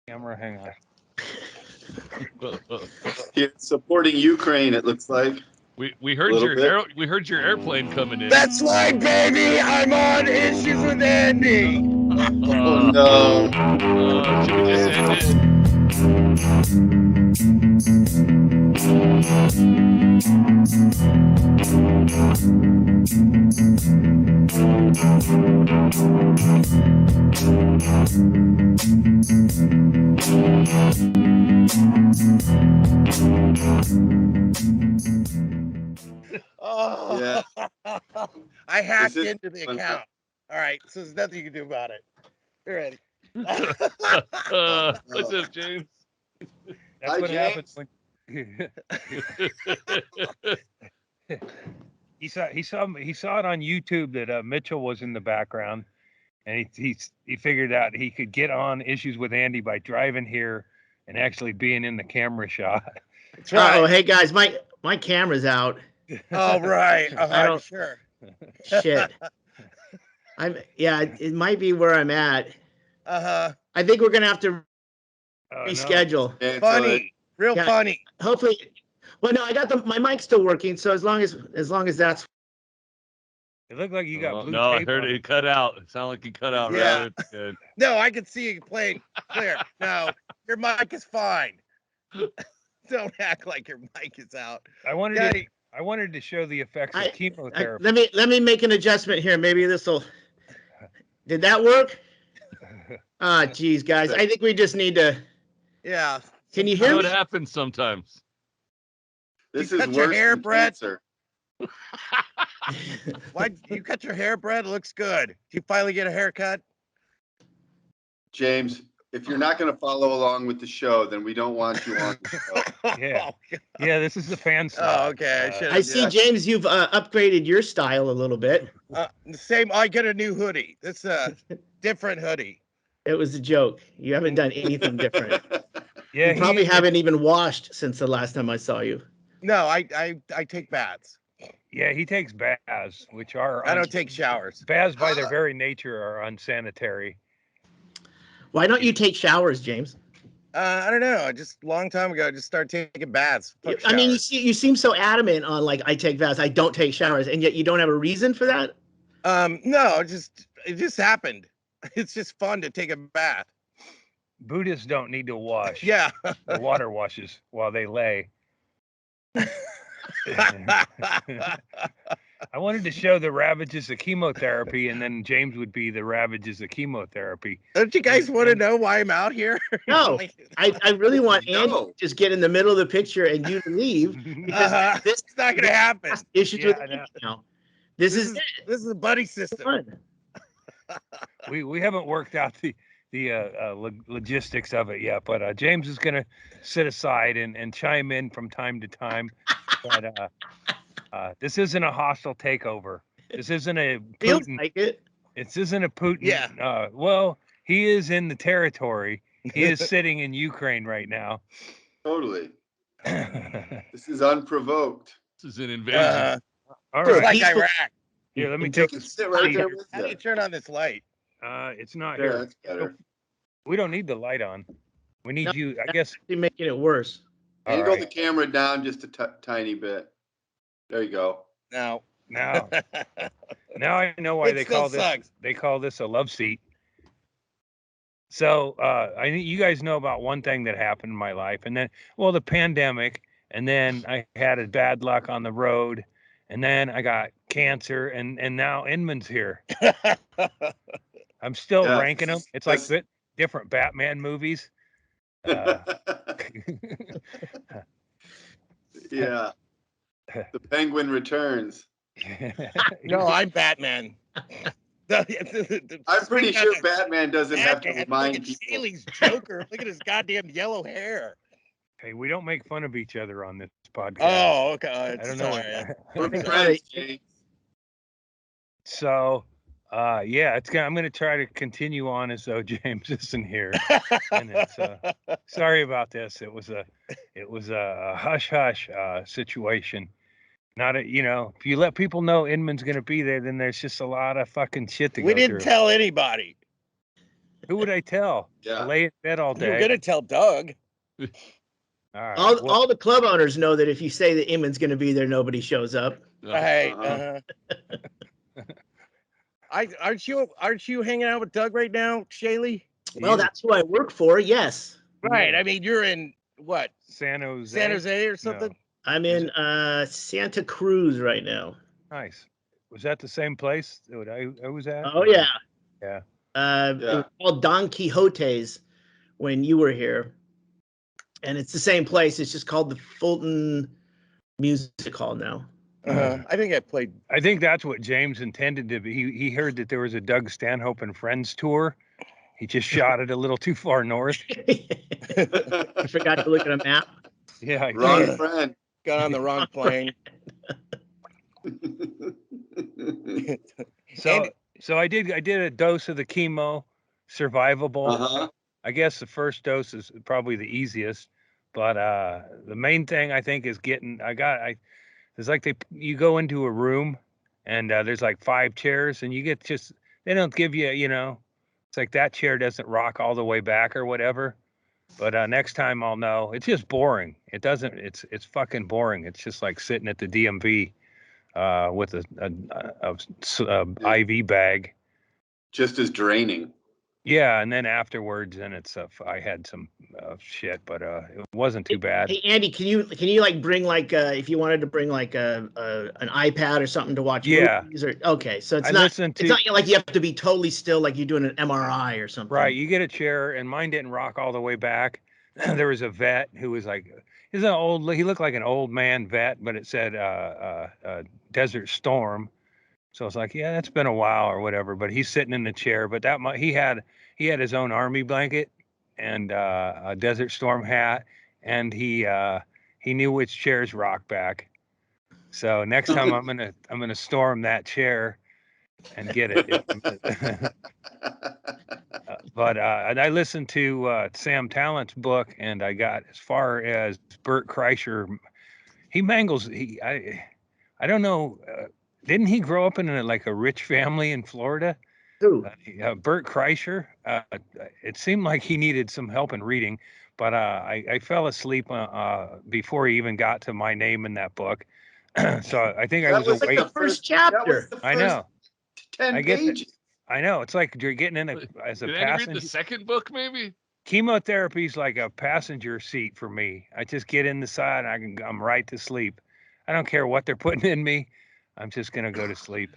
Camera, hang on. You're supporting Ukraine, it looks like. We heard your airplane coming in. That's right, baby. I'm on Issues with Andy. Oh no. Should we just end it? Oh, Yeah. I hacked This is into the fun. account. All right, so there's nothing you can do about it. You're ready. What's up, James? That's Hi, what James. happens when he saw it on YouTube that Mitchell was in the background, and he figured out he could get on Issues with Andy by driving here and actually being in the camera shot. That's right. Oh, hey guys, my camera's out. Oh, right. I don't- Sure. Shit. It might be where I'm at. Uh-huh. I think we're gonna have to Oh, no. reschedule. Yeah, Funny. Real Yeah. funny. Hopefully. Well, no, I got my mic's still working, so as long as that's It looked like you got blue no, I tape heard on it cut out. It sounded like you cut out. Yeah. Right? It's good. No, I can see you playing clear. No, your mic is fine. Don't act like your mic is out. I wanted to show the effects of chemotherapy. let me make an adjustment here. Maybe this'll. Did that work? Ah, geez, guys. I think we just need to. Yeah. Can you You hear know me? what happens sometimes. This You is cut your worse hair, than Brett? cancer. Why you cut your hair, Brett? It looks good. Did you finally get a haircut? James, if you're not going to follow along with the show, then we don't want you on the show. Yeah. Oh, God. Yeah, this is the fan slot. Oh, okay. I see, James. You've upgraded your style a little bit. The same. I get a new hoodie. It's a different hoodie. It was a joke. You haven't done anything different. Yeah, You probably haven't even washed since the last time I saw you. No, I take baths. Yeah, he takes baths, which are I don't take showers. baths by their very nature are unsanitary. Why don't you take showers, James? I don't know. Just a long time ago, I just started taking baths. Fuck I mean, showers. you seem so adamant on like I take baths, I don't take showers, and yet you don't have a reason for that. No, it just happened. It's just fun to take a bath. Buddhists don't need to wash. Yeah. The water washes while they lay. I wanted to show the ravages of chemotherapy, and then James would be the ravages of chemotherapy. Don't you guys want to know why I'm out here? No, I really want No. Andy to just get in the middle of the picture and you to leave. Because this It's not gonna happen. issues Yeah, with I know. Andy now. This is This is a buddy system. fun. We haven't worked out the logistics of it yet, but James is going to sit aside and chime in from time to time. But this isn't a hostile takeover. This isn't a Feels Putin. like it. This isn't a Putin. Yeah. Well, he is in the territory. He is sitting in Ukraine right now. Totally. This is unprovoked. This is an invasion. All Just right. like Peaceful- Iraq. Here, let me You take can this. sit right there with How do you you. turn on this light? It's not Yeah, here. that's better. We don't need the light on. We need No, you. I guess. You're making it worse. All Angle right. the camera down just a tiny bit. There you go. No. Now I know why It they still call this. sucks. They call this a love seat. So I think you guys know about one thing that happened in my life, and then the pandemic, and then I had a bad luck on the road, and then I got cancer, and now Inman's here. I'm still Yeah, ranking them. It's like that's- different Batman movies. Yeah. The Penguin returns. No, I'm Batman. I'm pretty sure Batman doesn't have to Batman. remind Look at people. Shaley's Joker. Look at his goddamn yellow hair. Hey, we don't make fun of each other on this podcast. Oh, okay. I don't know. Sorry. We're friends, Jay. So, yeah, I'm going to try to continue on as though James isn't here. And it's sorry about this. It was a hush hush situation. Not a, if you let people know Inman's going to be there, then there's just a lot of fucking shit to We go didn't through. tell anybody. Who would I tell? Yeah. I lay in bed all You're day. gonna tell Doug. All right. All the club owners know that if you say that Inman's going to be there, nobody shows up. Right. Uh-huh. Aren't you hanging out with Doug right now, Shaylee? Well, that's who I work for. Yes, Right. I mean, you're in what? San Jose. San Jose or something? I'm in Santa Cruz right now. Nice. Was that the same place that I was at? Oh yeah, Yeah. It was called Don Quixote's when you were here, and it's the same place. It's just called the Fulton Music Hall now. I think I played. I think that's what James intended to be. He heard that there was a Doug Stanhope and Friends tour. He just shot it a little too far north. I forgot to look at a map. Yeah. Wrong friend. Got on the wrong plane. So I did a dose of the chemo, survivable. Uh-huh. I guess the first dose is probably the easiest, but the main thing I think is it's like you go into a room and there's like 5 chairs and you get they don't give you, it's like that chair doesn't rock all the way back or whatever. But next time I'll know. It's just boring. It's fucking boring. It's just like sitting at the DMV with a IV bag. Just as draining. Yeah, and then afterwards, then I had some shit, but it wasn't too bad. Hey Andy, can you like bring like if you wanted to bring like an iPad or something to watch movies or okay, so it's not like you have to be totally still like you're doing an MRI or something. Right, you get a chair, and mine didn't rock all the way back. There was a vet who was like, he looked like an old man vet, but it said Desert Storm. So I was like, yeah, that's been a while or whatever. But he's sitting in the chair. But he had his own army blanket and a Desert Storm hat, and he knew which chairs rock back. So next time I'm gonna storm that chair and get it. But and I listened to Sam Tallent's book, and I got as far as Bert Kreischer. He mangles. I don't know. Didn't he grow up in a rich family in Florida? Who? Bert Kreischer. It seemed like he needed some help in reading, but I fell asleep before he even got to my name in that book. So I think I was awake. Like the first chapter. I know. 10 pages. I know. It's like you're getting in as a Did passenger. Andy read the second book, maybe? Chemotherapy's like a passenger seat for me. I just get in the side and I'm right to sleep. I don't care what they're putting in me. I'm just gonna go to sleep.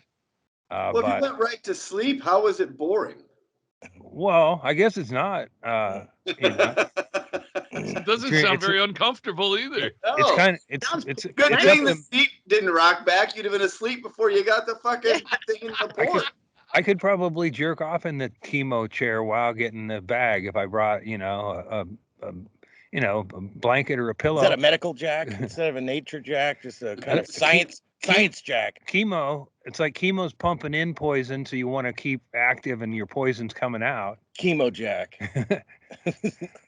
Well, if you went right to sleep, how was it boring? Well, I guess it's not. It doesn't sound very uncomfortable either. No. It's kind of it's Good it's thing up the to- seat didn't rock back. You'd have been asleep before you got the fucking thing in the port. I could probably jerk off in the chemo chair while getting the bag if I brought, a blanket or a pillow. Is that a medical jack instead of a nature jack? Just a kind of science jack. Chemo, it's like chemo's pumping in poison, so you want to keep active and your poison's coming out. Chemo jack.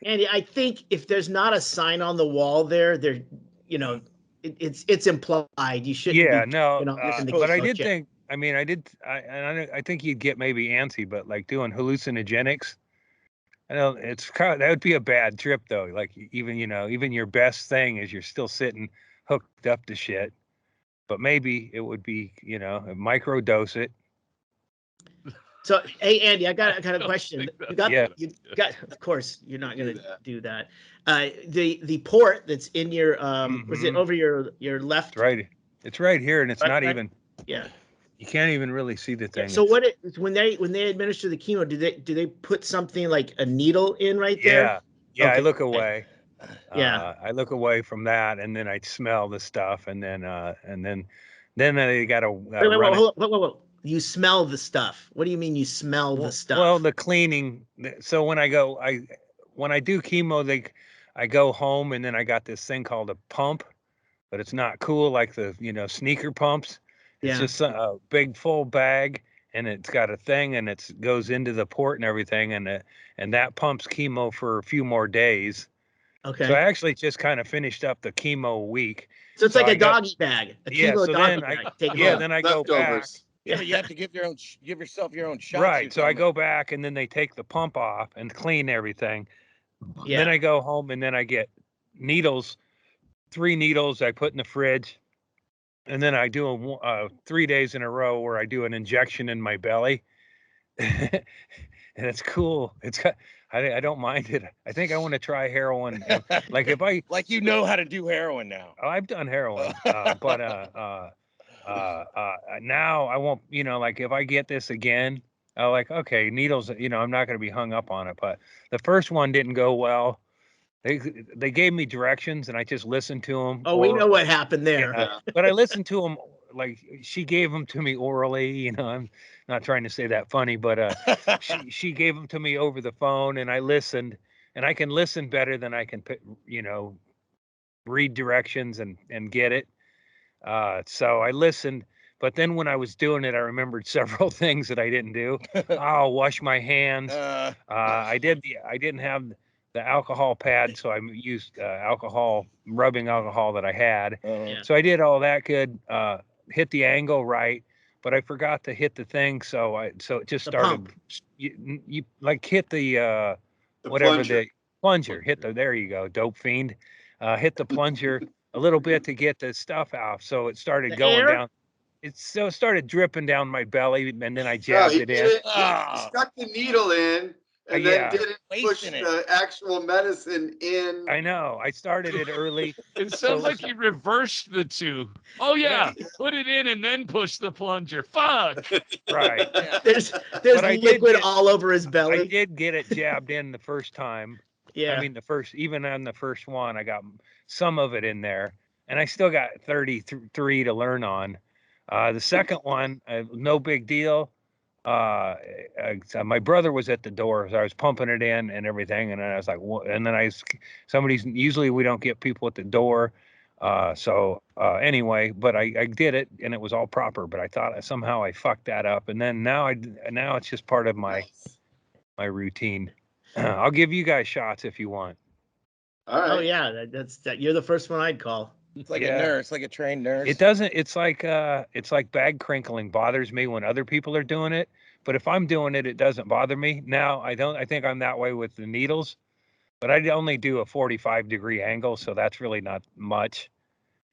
Andy, I think if there's not a sign on the wall there, it's implied. You shouldn't. Yeah, be, no. in the But I chemo did chair. think. I mean, I think you'd get maybe antsy, but like doing hallucinogenics. I know that would be a bad trip though. Like even your best thing is you're still sitting hooked up to shit. But maybe it would be, micro dose it. So, hey, Andy, I got a question. You got, of course, you're not going to do that. The port that's in your, was it over your left? It's right. It's right here, and it's not even. Yeah. You can't even really see the thing. So when they administer the chemo, do they put something like a needle in right there? Yeah. Okay. I look away. Yeah. I look away from that, and then I smell the stuff, and then they got to. Wait, hold on. You smell the stuff. What do you mean you smell the stuff? Well, the cleaning. So when I do chemo, I go home, and then I got this thing called a pump, but it's not cool like the sneaker pumps. It's just a big full bag, and it's got a thing, and it goes into the port and everything, and that pumps chemo for a few more days. Okay. So I actually just kind of finished up the chemo week. So it's like a doggy bag, a chemo doggy bag. Then I go back. Yeah, you have to give yourself your own shot. Right. So I go back and then they take the pump off and clean everything. Yeah. Then I go home and then I get needles, 3 needles I put in the fridge. And then I do 3 days in a row where I do an injection in my belly. And it's cool. I don't mind it. I think I want to try heroin. Like if I like you know how to do heroin now. Oh, I've done heroin, but now I won't. Like if I get this again, I'm like, okay, needles. I'm not going to be hung up on it. But the first one didn't go well. They gave me directions and I just listened to them. Oh, we know what happened there. Yeah, but I listened to them. Like she gave them to me orally. I'm not trying to say that funny, but she gave them to me over the phone and I listened, and I can listen better than I can read directions and get it. So I listened, but then when I was doing it, I remembered several things that I didn't do. I'll wash my hands. I didn't have the alcohol pad, so I used rubbing alcohol that I had. So I did all that good. Hit the angle right, but I forgot to hit the thing. So it just started. You like hit the whatever plunger. The plunger. Hit there you go, dope fiend. Hit the plunger a little bit to get the stuff out. So it started going down. It started dripping down my belly, and then I jabbed it in. He stuck the needle in, and then didn't push the actual medicine in. I know. I started it early. It sounds like you reversed the two. Oh yeah, put it in and then push the plunger. Fuck. Right. Yeah. There's liquid all over his belly. I did get it jabbed in the first time. Yeah. I mean, even on the first one, I got some of it in there, and I still got 33 to learn on. The second one, no big deal. My brother was at the door, so I was pumping it in and everything, and then I was like, what? And then usually we don't get people at the door. Anyway, but I did it and it was all proper, but I thought somehow I fucked that up. And then now it's just part of my routine. I'll give you guys shots if you want. All right. Oh yeah, you're the first one I'd call. It's like a nurse, like a trained nurse. It's like bag crinkling bothers me when other people are doing it, but if I'm doing it, it doesn't bother me. Now I think I'm that way with the needles, but I only do a 45-degree angle, so that's really not much,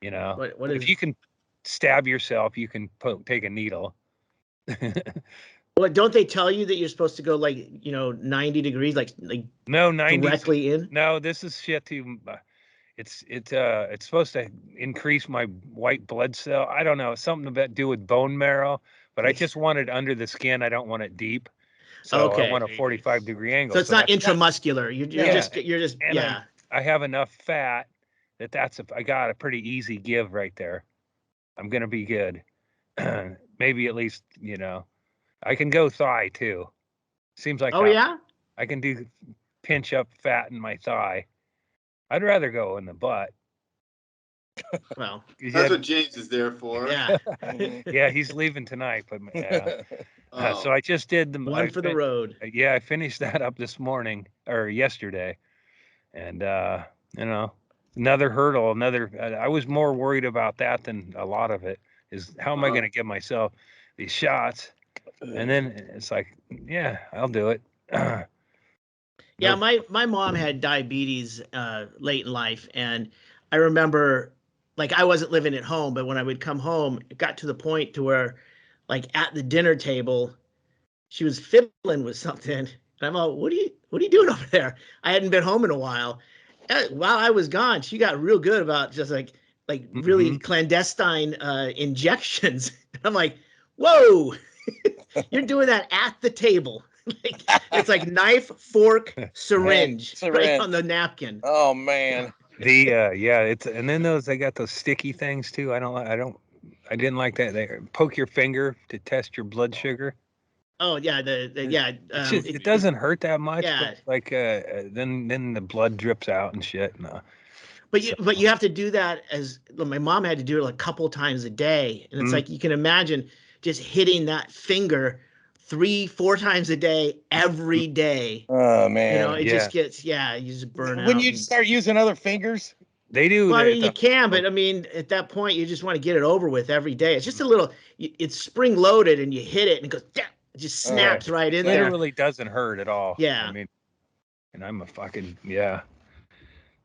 if you can stab yourself, you can take a needle. Well, don't they tell you that you're supposed to go 90 degrees, like no 90 directly in? No, this is shit to. It's supposed to increase my white blood cell. I don't know, something to do with bone marrow, but I just want it under the skin. I don't want it deep. So I want a 45-degree angle. So it's not intramuscular. You're just I have enough fat I got a pretty easy give right there. I'm gonna be good. Maybe at least, I can go thigh too. Seems like I can do pinch up fat in my thigh. I'd rather go in the butt. Well, that's what James is there for. Yeah. Yeah, he's leaving tonight, but so I just did the one for the road. Yeah, I finished that up this morning or yesterday, and another hurdle. I was more worried about that than a lot of it. Is how am I going to give myself these shots? And then it's like, yeah, I'll do it. Yeah, my mom had diabetes late in life, and I remember, I wasn't living at home, but when I would come home, it got to the point to where, at the dinner table, she was fiddling with something, and I'm all, what are you doing over there? I hadn't been home in a while. While I was gone, she got real good about just really clandestine injections. I'm like, whoa, you're doing that at the table. It's like knife, fork, syringe right on the napkin. Oh man. And then I got those sticky things too. I didn't like that. They poke your finger to test your blood sugar. Oh yeah, it doesn't hurt that much. Yeah. But then the blood drips out and shit. No. But you have to do that my mom had to do it a couple times a day, and it's like you can imagine just hitting that finger 3-4 times a day every day. Oh man. It just gets you just burn out. When you start using other fingers? They do. Well, I mean, you can, but I mean, at that point, you just want to get it over with every day. It's just a little. It's spring loaded, and you hit it, and it goes. It just snaps right in there. Literally doesn't hurt at all. Yeah. I mean, and I'm a fucking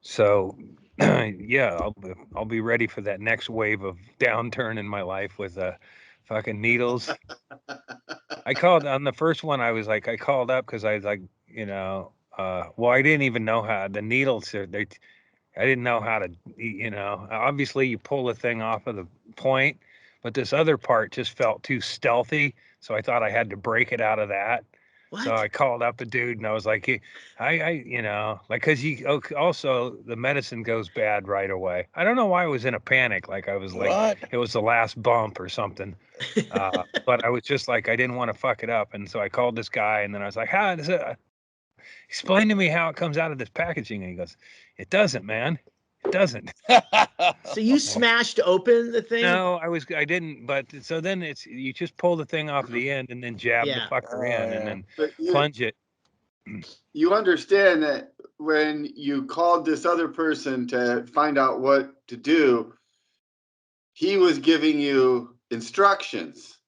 So, yeah, I'll be ready for that next wave of downturn in my life with fucking needles. I called on the first one. I called up because I was like, well, I didn't even know how the needles are. I didn't know how to, obviously you pull the thing off of the point, but this other part just felt too stealthy. So I thought I had to break it out of that. What? So I called up the dude and I was like, because also the medicine goes bad right away. I don't know why I was in a panic. Like I was like, it was the last bump or something. But I was just like, I didn't want to fuck it up. And so I called this guy and then I was like, how does it, explain to me how it comes out of this packaging. And he goes, it doesn't, man. It doesn't. So you smashed open the thing? No, I didn't. But so then you just pull the thing off the end and then jab the fucker in and then plunge it. You understand that when you called this other person to find out what to do, he was giving you instructions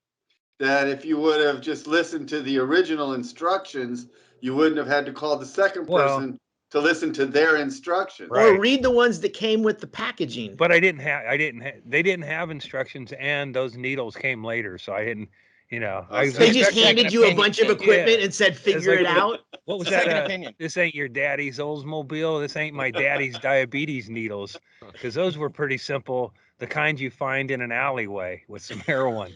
that if you would have just listened to the original instructions, you wouldn't have had to call the second person to listen to their instructions. Right. Or read the ones that came with the packaging. But they didn't have instructions, and those needles came later, so I didn't, they just handed you a bunch of equipment and said, figure it out. What was that? This ain't your daddy's Oldsmobile. This ain't my daddy's diabetes needles, because those were pretty simple, the kind you find in an alleyway with some heroin,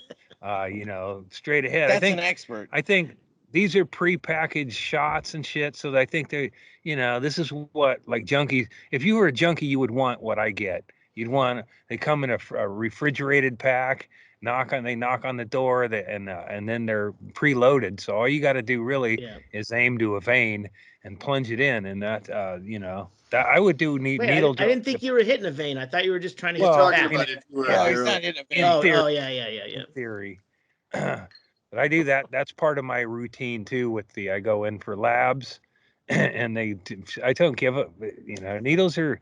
straight ahead. That's an expert. I think these are pre-packaged shots and shit, so I think they, this is what like junkies. If you were a junkie, you would want what I get. They come in a refrigerated pack. They knock on the door, and then they're preloaded. So all you got to do really is aim to a vein and plunge it in, and that that I would do needle. I didn't think you were hitting a vein. I thought you were just trying to get talking about it. He's not hitting a vein. In theory. But I do that. That's part of my routine too. I go in for labs, and I don't give up. Needles are.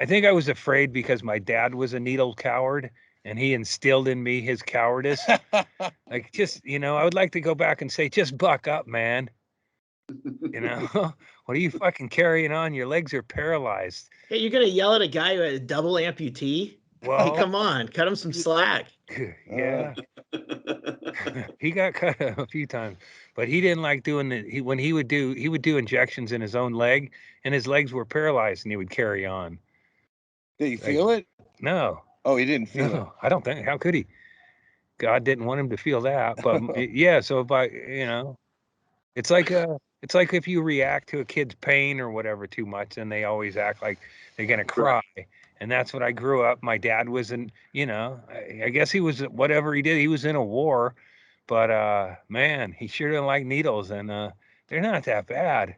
I think I was afraid because my dad was a needle coward, and he instilled in me his cowardice. Like I would like to go back and say, just buck up, man. What are you fucking carrying on? Your legs are paralyzed. Hey, you're gonna yell at a guy who had a double amputee? Well, hey, come on, cut him some slack. Yeah. He got cut a few times, but he didn't like doing he would do injections in his own leg, and his legs were paralyzed, and he would carry on. Did you feel it? No. Oh, he didn't feel it. I don't think. How could he? God didn't want him to feel that. But yeah, so if it's like if you react to a kid's pain or whatever too much, and they always act like they're gonna cry. And that's what I grew up. My dad was I guess he was, whatever he did, he was in a war, but man, he sure didn't like needles, and they're not that bad.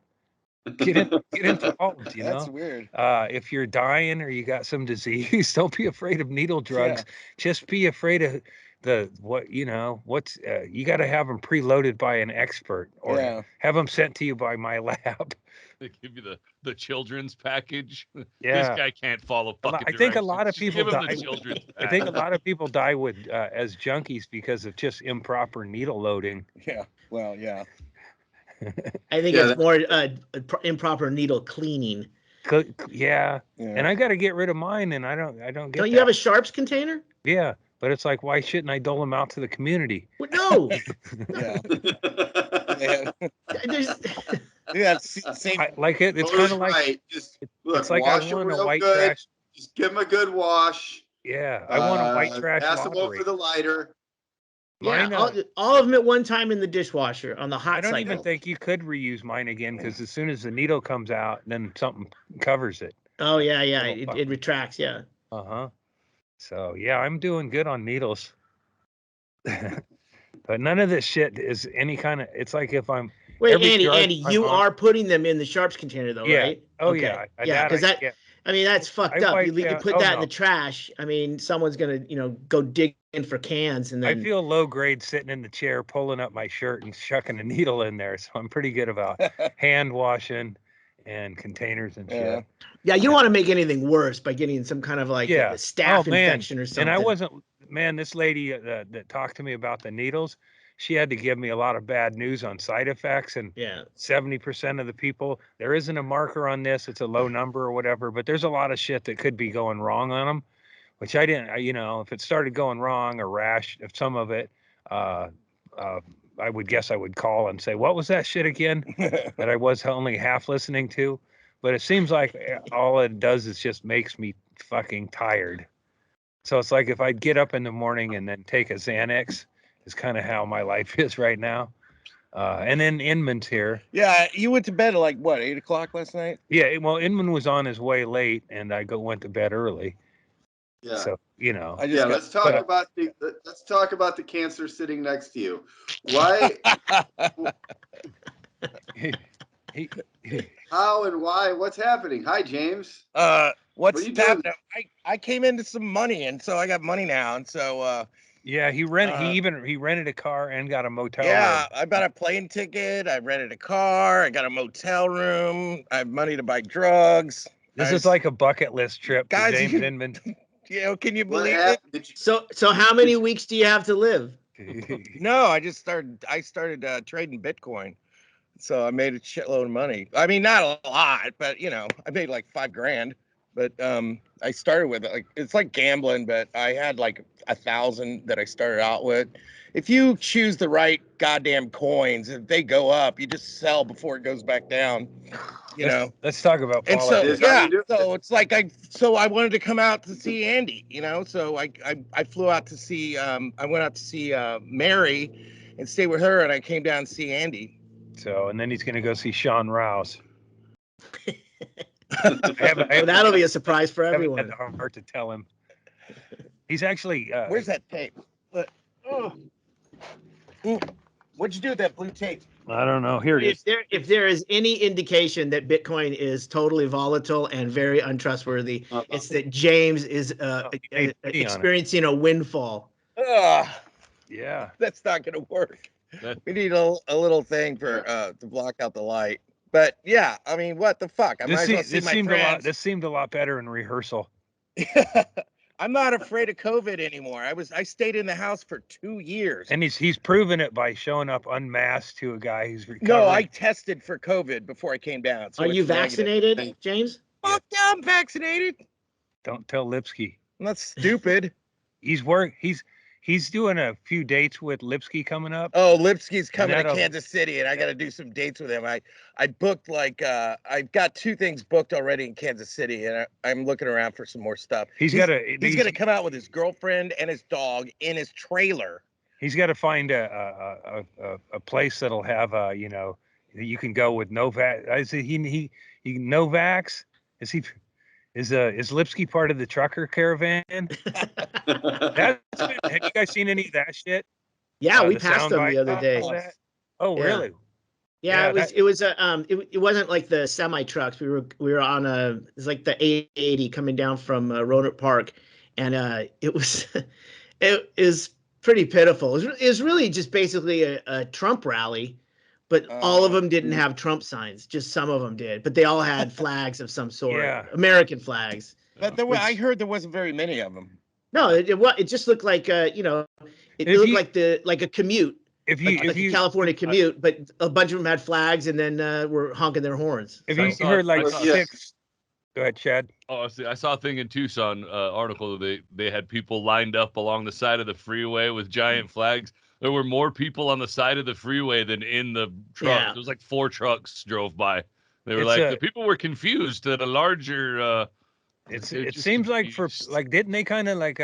Get involved, That's weird. If you're dying or you got some disease, don't be afraid of needle drugs. Just be afraid of you got to have them preloaded by an expert, or have them sent to you by my lab. They give you the children's package. Yeah. This guy can't follow fucking I think a lot of directions. people Give him die. the children's I think a lot of people die with as junkies because of just improper needle loading. Yeah. Well, yeah. I think it's more improper needle cleaning. Yeah. And I got to get rid of mine, and I don't get. Don't you have a sharps container? Yeah, but it's like, why shouldn't I dole them out to the community? Well, no. Same. Like it. It's kind of like right. Just look, it's like wash I want them a real white good. trash. Just give them a good wash. Yeah, I want a white trash. Pass them lottery. over the lighter. Yeah, all of them at one time in the dishwasher on the hot cycle. I don't even think you could reuse mine again, because as soon as the needle comes out, then something covers it. Oh yeah, it retracts. Yeah. So yeah, I'm doing good on needles. But none of this shit is any kind of. It's like if I'm. Wait, Andy, you are putting them in the sharps container though, right? Oh okay. Yeah. Because I mean, that's fucked up. You put that in the trash. I mean, someone's gonna, go dig in for cans, and then. I feel low grade sitting in the chair, pulling up my shirt and shucking a needle in there. So I'm pretty good about hand washing, and containers and Yeah. shit. Yeah, you don't want to make anything worse by getting some kind of like Yeah. a staph Oh, man. infection or something. And I wasn't, man, this lady that talked to me about the needles, she had to give me a lot of bad news on side effects. And Yeah. 70% of the people, there isn't a marker on this. It's a low number or whatever, but there's a lot of shit that could be going wrong on them, which I didn't, you know, if it started going wrong or rash, if some of it, I would guess I would call and say, what was that shit again that I was only half listening to? But it seems like all it does is just makes me fucking tired. So it's like if I'd get up in the morning and then take a Xanax is kind of how my life is right now. And then Inman's here. Yeah, you went to bed at like what, 8 o'clock last night? Yeah, well, Inman was on his way late and I went to bed early. Yeah. So, you know. Yeah, let's talk about the cancer sitting next to you. Why? How and why? What's happening? Hi, James. What's are you happening? I came into some money, and so I got money now, and so yeah, he rented a car and got a motel yeah, room. I bought a plane ticket, I rented a car, I got a motel room, I have money to buy drugs. This is like a bucket list trip Guys, to James Inman. You know, can you What believe happened? it? So how many weeks do you have to live? No, I started trading Bitcoin. So I made a shitload of money. I mean, not a lot, but you know, I made like $5,000. But I started with it. It's like gambling, but I had like 1,000 that I started out with. If you choose the right goddamn coins, if they go up, you just sell before it goes back down. You know. Let's talk about And so politics. yeah, so it's like I wanted to come out to see Andy, you know. So I flew out to see I went out to see Mary and stay with her, and I came down to see Andy. So, and then he's going to go see Sean Rouse. That'll be a surprise for everyone. I haven't had the heart to tell him. He's actually. Where's that tape? What'd you do with that blue tape? I don't know. Here it is. If there is any indication that Bitcoin is totally volatile and very untrustworthy, it's that James is experiencing a windfall. Yeah, that's not going to work. We need a little thing for to block out the light. But yeah, I mean, what the fuck? I might as well see my friends. This seemed a lot better in rehearsal. I'm not afraid of COVID anymore. I stayed in the house for 2 years. And he's proven it by showing up unmasked to a guy who's recovering. No, I tested for COVID before I came down. So are you vaccinated, James? Fuck yeah, I'm vaccinated. Don't tell Lipsky. I'm not stupid. He's doing a few dates with Lipsky coming up. Oh, Lipsky's coming to Kansas City, and I got to do some dates with him. I booked I've got 2 things booked already in Kansas City, and I'm looking around for some more stuff. He's gonna come out with his girlfriend and his dog in his trailer. He's got to find a place that'll have you know, you can go with no vax. Is he no vax? Is Lipsky part of the trucker caravan? Have you guys seen any of that shit? Yeah, we passed them the other day. Oh, yeah. Really? Yeah, it wasn't like the semi trucks. We were on it's like the 880 coming down from Roanoke Park, and it was pretty pitiful. It was really just basically a Trump rally. But all of them didn't have Trump signs. Just some of them did. But they all had flags of some sort. Yeah. American flags. But I heard there wasn't very many of them. No, it just looked like it looked like a commute. If a California commute, but a bunch of them had flags and then were honking their horns. If you heard like 6. Go ahead, Chad. Oh, I saw a thing in Tucson article. They had people lined up along the side of the freeway with giant flags. There were more people on the side of the freeway than in the truck. Yeah. There was like 4 trucks drove by. They were the people were confused that a larger. It seems confused. like didn't they kind of like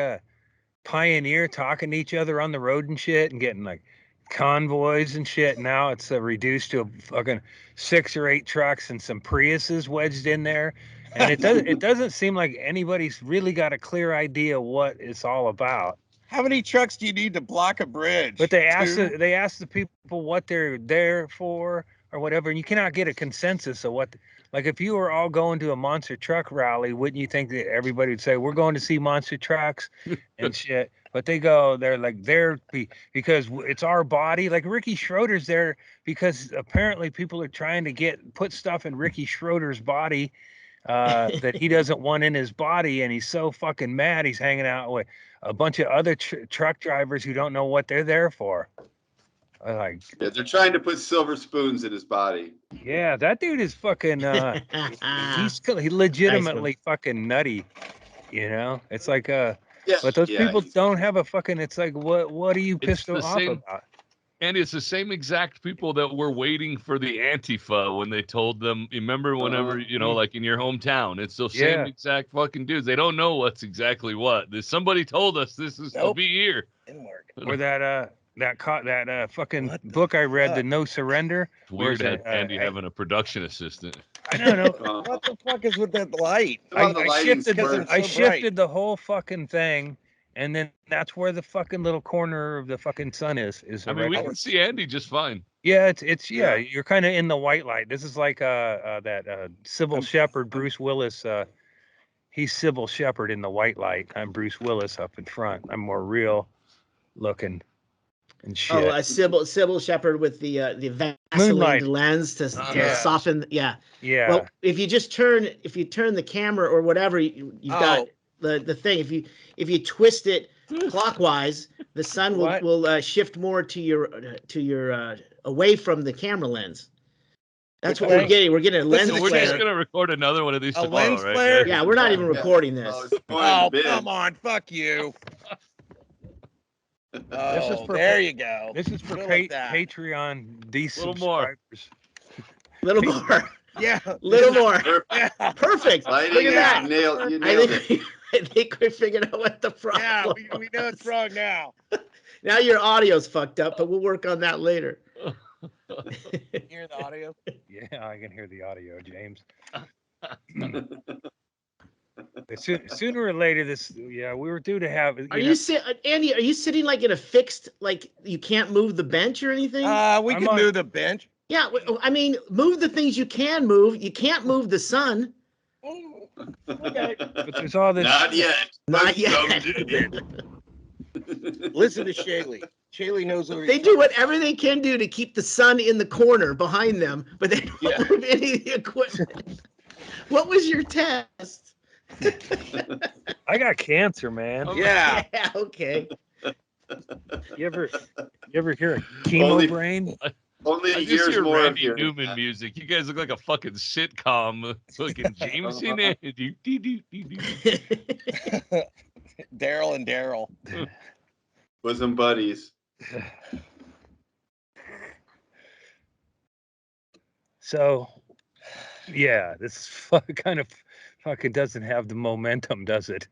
pioneer talking to each other on the road and shit and getting like convoys and shit. Now it's reduced to a fucking 6 or 8 trucks and some Priuses wedged in there. And it doesn't seem like anybody's really got a clear idea what it's all about. How many trucks do you need to block a bridge? But they ask the people what they're there for or whatever, and you cannot get a consensus of what. Like if you were all going to a monster truck rally, wouldn't you think that everybody would say we're going to see monster trucks and shit? but they're like there because it's our body. Like Ricky Schroeder's there because apparently people are trying to put stuff in Ricky Schroeder's body that he doesn't want in his body, and he's so fucking mad. He's hanging out with a bunch of other truck drivers who don't know what they're there for. Like, yeah, they're trying to put silver spoons in his body. Yeah, that dude is fucking. He legitimately fucking nutty. You know, it's like Yeah, but those people don't have a fucking. It's like what are you pissed off about? Andy, it's the same exact people that were waiting for the Antifa when they told them. Remember, whenever like in your hometown, it's those same exact fucking dudes. They don't know what's exactly what. Somebody told us this is to be here. Or that fucking book I read, The No Surrender. It's weird Andy having a production assistant. I don't know. What the fuck is with that light? I shifted the whole fucking thing, and then that's where the fucking little corner of the fucking sun is. I mean, we can see Andy just fine. Yeah, it's you're kind of in the white light. This is like that Sybil Shepherd, Bruce Willis. He's Sybil Shepherd in the white light. I'm Bruce Willis up in front. I'm more real looking and shit. Oh, Sybil Shepherd with the Vaseline lens to soften. Yeah. Well, if you turn the camera or whatever, you've got the thing. If you twist it clockwise, the sun will shift more to your away from the camera lens. That's what we're getting. We're getting a lens flare. We're just gonna record another one of these tomorrow, lens flare? right? Yeah, we're not even recording this. Oh, come on, fuck you. There you go. This is for Patreon decent subscribers. Little more. Yeah. Little more. Yeah. Perfect. Look at that. You nailed I think we figured out what the problem Yeah, we know it's wrong now. Now your audio's fucked up, but we'll work on that later. Hear the audio? Yeah, I can hear the audio, James. Sooner or later, we were due to have. Andy? Are you sitting like in a fixed, like you can't move the bench or anything? We can move the bench. Yeah, I mean, move the things you can move. You can't move the sun. Okay, but there's all this. Not yet. Not yet. Listen to Shaylee. Shaylee knows what they do whatever they can do to keep the sun in the corner behind them, but they don't move any of the equipment. What was your test? I got cancer, man. Yeah. Okay. You ever hear a chemo brain? Only years more Randy of Newman music. You guys look like a fucking sitcom. Fucking James in it. Daryl and Daryl. Bosom buddies. So, yeah, this kind of fucking doesn't have the momentum, does it?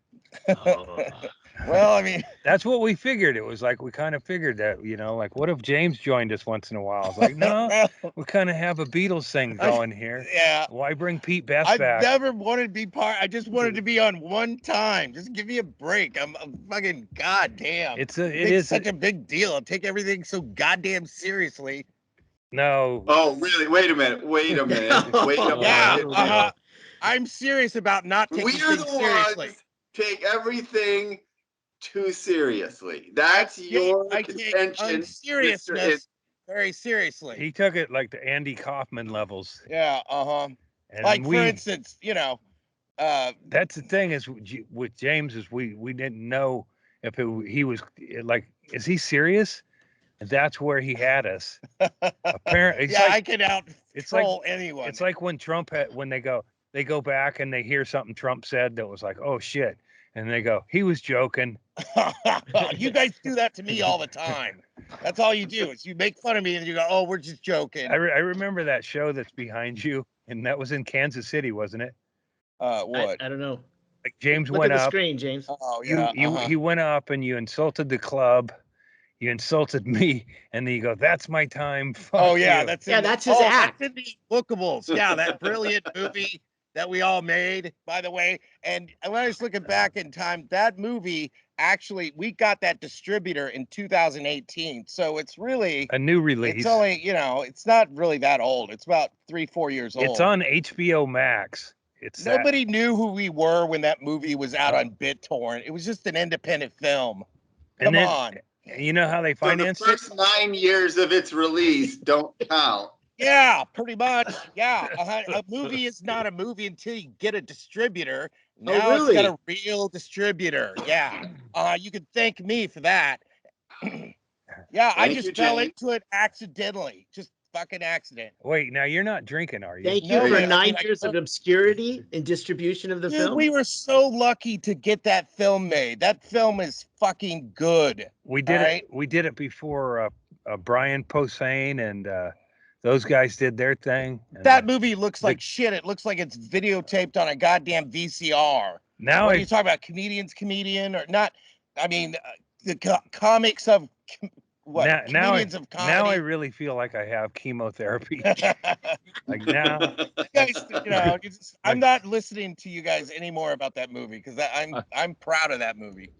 Well, I mean, that's what we figured. It was like we kind of figured that, like, what if James joined us once in a while? It's like, no, we kind of have a Beatles thing going here. Yeah. Why bring Pete Best back? I never wanted to be part. I just wanted to be on one time. Just give me a break. I'm fucking goddamn. It is such a big deal. I take everything so goddamn seriously. No. Oh, really? Wait a minute. Yeah. I'm serious about not taking things seriously. Take everything too seriously. That's your contention. Seriousness very seriously. He took it like the Andy Kaufman levels. Yeah, like for instance, that's the thing is with James is we didn't know if he was like, is he serious? And that's where he had us. Apparently, I can out-troll anyone. It's like when when they go back and they hear something Trump said that was like, oh shit. And they go, he was joking. You guys do that to me all the time. That's all you do is you make fun of me and you go, oh, we're just joking. I remember that show that's behind you, and that was in Kansas City, wasn't it? What? I don't know. Like James Look went at the up. screen, James. Oh yeah. He went up and you insulted the club. You insulted me, and then you go, "That's my time." Fuck yeah, you. that's his act. That's in the Bookables. Yeah, that brilliant movie that we all made, by the way. And when I was looking back in time, that movie actually we got that distributor in 2018, so it's really a new release. It's only it's not really that old. It's about 3-4 years old. It's on HBO Max. Nobody knew who we were when that movie was out on BitTorrent. It was just an independent film. Come on. You know how they financed the first 9 years of its release don't count. Yeah, pretty much. Yeah, a movie is not a movie until you get a distributor. Now It's got a real distributor. Yeah, you can thank me for that. Yeah, I just fell into it accidentally. Just fucking accident. Wait, now you're not drinking, are you? Thank you for 9 years of obscurity in distribution of the film. We were so lucky to get that film made. That film is fucking good. We did it. We did it before Brian Posehn and those guys did their thing. That movie looks like shit. It looks like it's videotaped on a goddamn VCR. Now, what are you talking about? Comedian or not? I mean, the comics of what? Comedians of comedy. Now I really feel like I have chemotherapy. Like now, you guys, you know, I'm not listening to you guys anymore about that movie because I'm proud of that movie.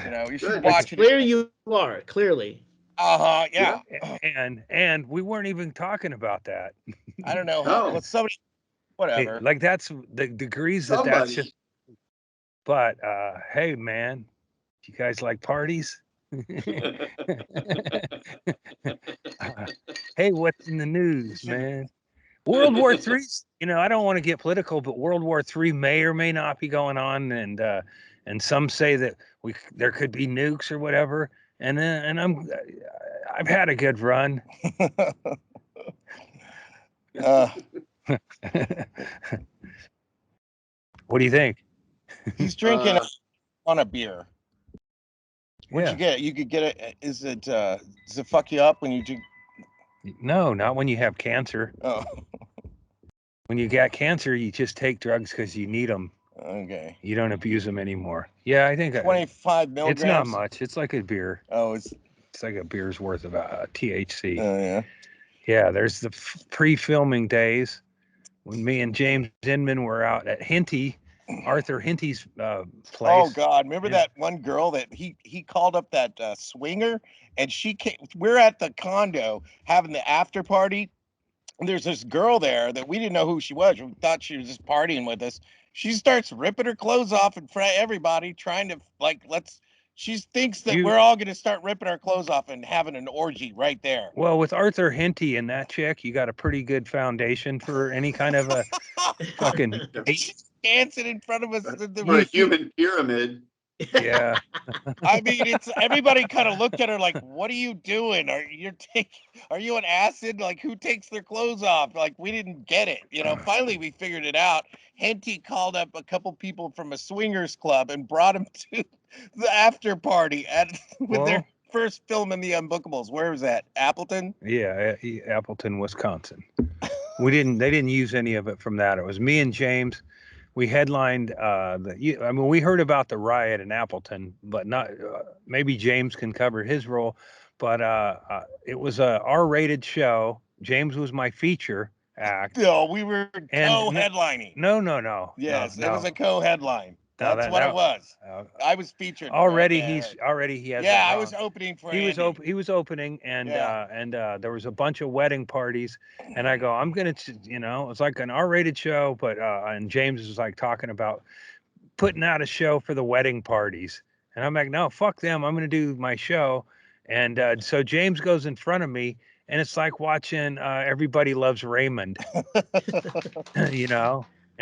You know, you should watch it. Clear you are clearly. Yeah. And we weren't even talking about that. I don't know. Well, somebody, whatever. Hey, like that's the degrees that's just. But hey, man, you guys like parties? Hey, what's in the news, man? World War III. You know, I don't want to get political, but World War III may or may not be going on, and some say that there could be nukes or whatever. And I've had a good run. What do you think? He's drinking on a beer. What'd you get? You could get it. Does it fuck you up when you drink? No, not when you have cancer. Oh. When you got cancer, you just take drugs because you need them. Okay. You don't abuse them anymore. Yeah, I think 25 milligrams. It's not much. It's like a beer. Oh, it's like a beer's worth of THC. Oh yeah. Yeah, there's the pre-filming days when me and James Inman were out at Henty, Arthur Henty's place. Oh God, remember that one girl that he called up that swinger, and she came. We're at the condo having the after party. And there's this girl there that we didn't know who she was. We thought she was just partying with us. She starts ripping her clothes off in front of everybody, trying to she thinks that we're all going to start ripping our clothes off and having an orgy right there. Well, with Arthur Henty and that chick, you got a pretty good foundation for any kind of a fucking dancing in front of us. For a human pyramid. Yeah. I mean, it's everybody kind of looked at her like, "What are you doing? Are you on acid? Like, who takes their clothes off?" Like, we didn't get it. You know, finally we figured it out. Henty called up a couple people from a swingers club and brought them to the after party with their first film in the Unbookables. Where was that? Appleton? Yeah, Appleton, Wisconsin. They didn't use any of it from that. It was me and James. We headlined we heard about the riot in Appleton, but not maybe James can cover his role, but it was a R-rated show. James was my feature act. No, we were co-headlining. No. Yes, it was a co-headline. That's what it was. I was featured. Already he has. Yeah, I was opening for. He was opening, and there was a bunch of wedding parties, and I go, I'm gonna, it's like an R-rated show, but and James was like talking about putting out a show for the wedding parties, and I'm like, no, fuck them, I'm gonna do my show, and so James goes in front of me, and it's like watching Everybody Loves Raymond,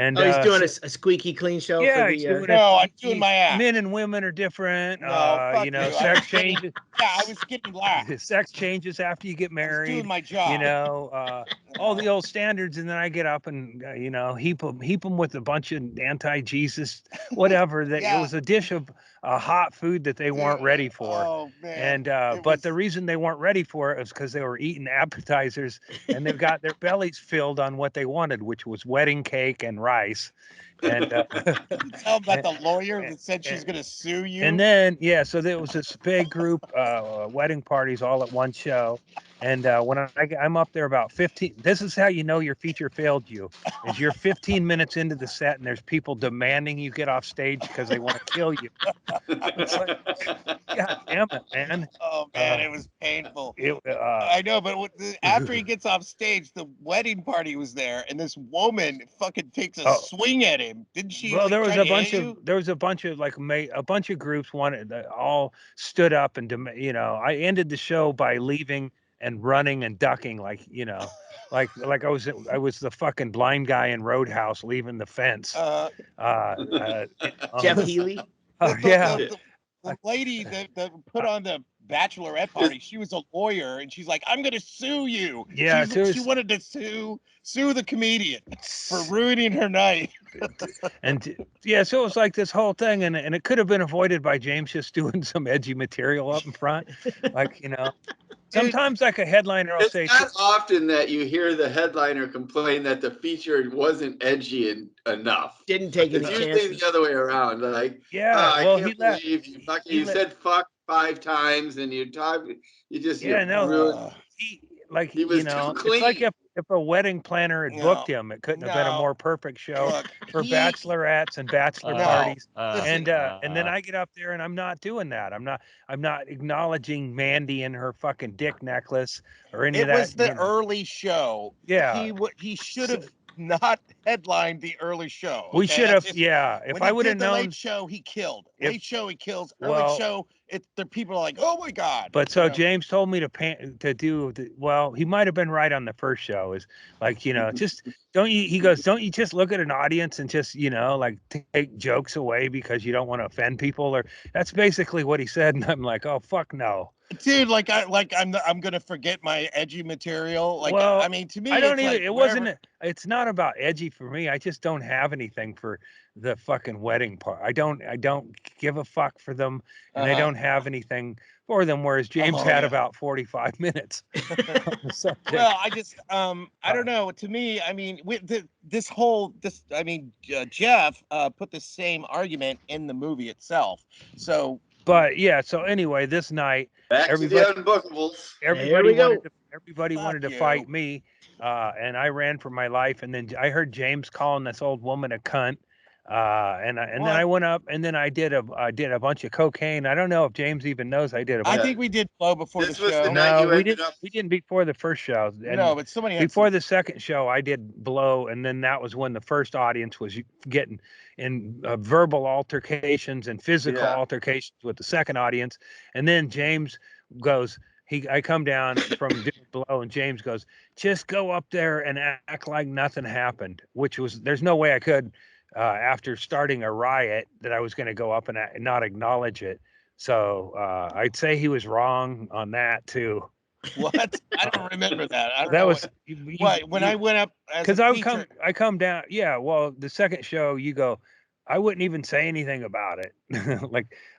And he's doing a squeaky clean show. Yeah, for the, I'm doing my act. Men and women are different. No, sex changes. Yeah, I was getting laughed. Sex changes after you get married. I was doing my job. All the old standards, and then I get up and heap them with a bunch of anti-Jesus, whatever. It was a dish of hot food that they weren't ready for. Oh man! And but the reason they weren't ready for it was because they were eating appetizers, and they've got their bellies filled on what they wanted, which was wedding cake and rice. And tell about the lawyer that said she's going to sue you. And then so there was this big group wedding parties all at one show, And when I'm up there about 15, this is how you know your feature failed you, is you're 15 minutes into the set and there's people demanding you get off stage because they want to kill you. It's like, God damn it, man. Oh, man, it was painful. I know, but after he gets off stage, the wedding party was there, and this woman fucking takes a swing at him. Didn't she? Well, like, there was a bunch of like a bunch of groups wanted all stood up and I ended the show by leaving and running and ducking, like like I was the fucking blind guy in Roadhouse leaving the fence. Jeff Healy. The lady that put on the bachelorette party, she was a lawyer, and she's like, "I'm gonna sue you." Yeah, she wanted to sue the comedian for ruining her night. And yeah, so it was like this whole thing, and it could have been avoided by James just doing some edgy material up in front, like Sometimes, like a headliner, will say. It's not often that you hear the headliner complain that the feature wasn't edgy enough. Didn't take any chances. It's usually the other way around. Like, I can't believe you said fuck 5 times, and you just he was too clean. It's like if a wedding planner had booked him, it couldn't have been a more perfect show for bachelorettes and bachelor parties. And then I get up there and I'm not doing that. I'm not acknowledging Mandy and her fucking dick necklace or any of that. It was the early show. Yeah. He should have not headlined the early show. Okay? We should have. If I would have known. Late show, he killed. Late show, he kills. Early show, the people are like, "Oh my god!" But so James told me to do. He might have been right on the first show. Is like just don't you? He goes, don't you just look at an audience and just like take jokes away because you don't want to offend people? Or that's basically what he said, and I'm like, oh fuck no. Dude, I'm gonna forget my edgy material. I mean, to me, I don't even. It's not about edgy for me. I just don't have anything for the fucking wedding part. I don't give a fuck for them, and I don't have anything for them. Whereas James had about 45 minutes. Well, I don't know. To me, I mean, Jeff put the same argument in the movie itself. So. But yeah, so anyway, this night, everybody wanted to fight me, and I ran for my life. And then I heard James calling this old woman a cunt, and then I went up, and then I did a bunch of cocaine. I don't know if James even knows I did. I think we did blow before the show. No, we didn't. We didn't before the first show. And no, but somebody before the second show, I did blow, and then that was when the first audience was getting in verbal altercations and physical altercations with the second audience. And then James goes, I come down from doing blow, and James goes, just go up there and act like nothing happened, there's no way I could, after starting a riot, that I was going to go up and not acknowledge it. So I'd say he was wrong on that too. What? I don't remember that. When I went up, because I come down. Yeah, well, the second show, you go, I wouldn't even say anything about it.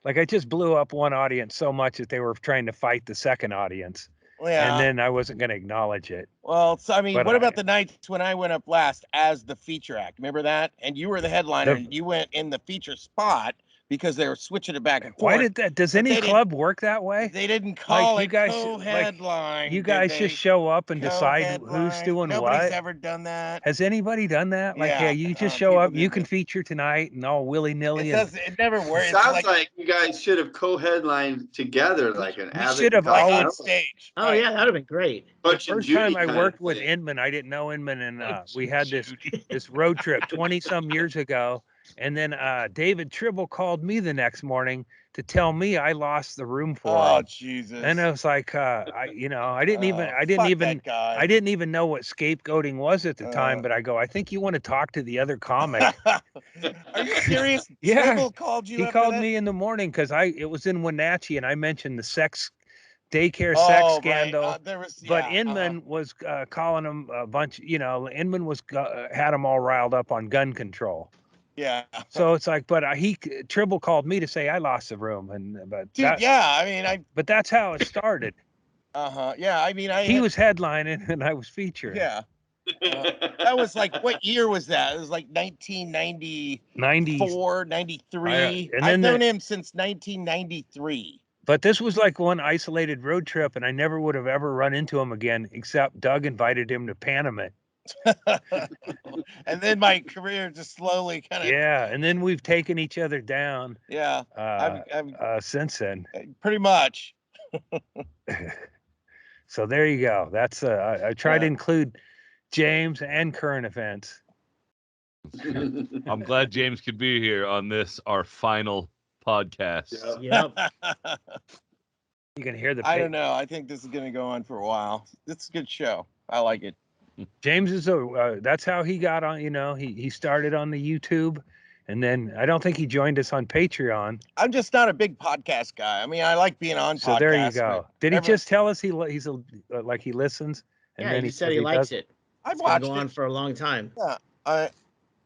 like I just blew up one audience so much that they were trying to fight the second audience. Yeah. And then I wasn't going to acknowledge it. Well, so I mean, what about the nights when I went up last as the feature act? Remember that? And you were the headliner, and you went in the feature spot because they were switching it back and forth. Why did that? Does any club work that way? They didn't call it co-headline. You guys just show up and decide who's doing what? Nobody's ever done that. Has anybody done that? You just show up, you can feature tonight, and all willy-nilly. It never works. Sounds like you guys should have co-headlined together, like an avid. Should have always on stage. Oh yeah, that would have been great. But the first time I worked with Inman, I didn't know Inman, and we had this road trip 20-some years ago. And then David Tribble called me the next morning to tell me I lost the room for him. Oh Jesus! And I was like, I didn't even know what scapegoating was at the time. But I go, I think you want to talk to the other comic. Are you serious? Yeah. Tribble called you. He called me in the morning because it was in Wenatchee, and I mentioned the daycare sex scandal. But Inman was calling him a bunch. Inman was had him all riled up on gun control. Yeah. So it's like, but Tribble called me to say I lost the room, but that's how it started. Yeah, I mean, he was headlining and I was featuring. Yeah. That was like, what year was that? It was like 1994, 93. I've known him since 1993. But this was like one isolated road trip, and I never would have ever run into him again, except Doug invited him to Panama. And then my career just slowly kind of. Yeah, and then we've taken each other down. Yeah, since then. Pretty much. So there you go. That's I try to include James and current events. I'm glad James could be here on this, our final podcast. Yep. You can hear the. I don't know. I think this is going to go on for a while. It's a good show. I like it. James is that's how he got on. You know, he started on the YouTube, and then I don't think he joined us on Patreon. I'm just not a big podcast guy. I mean, I like being on. So there you go. Did he just tell us he's like he listens? And yeah, then he said he likes it. I've watched it on for a long time. Yeah,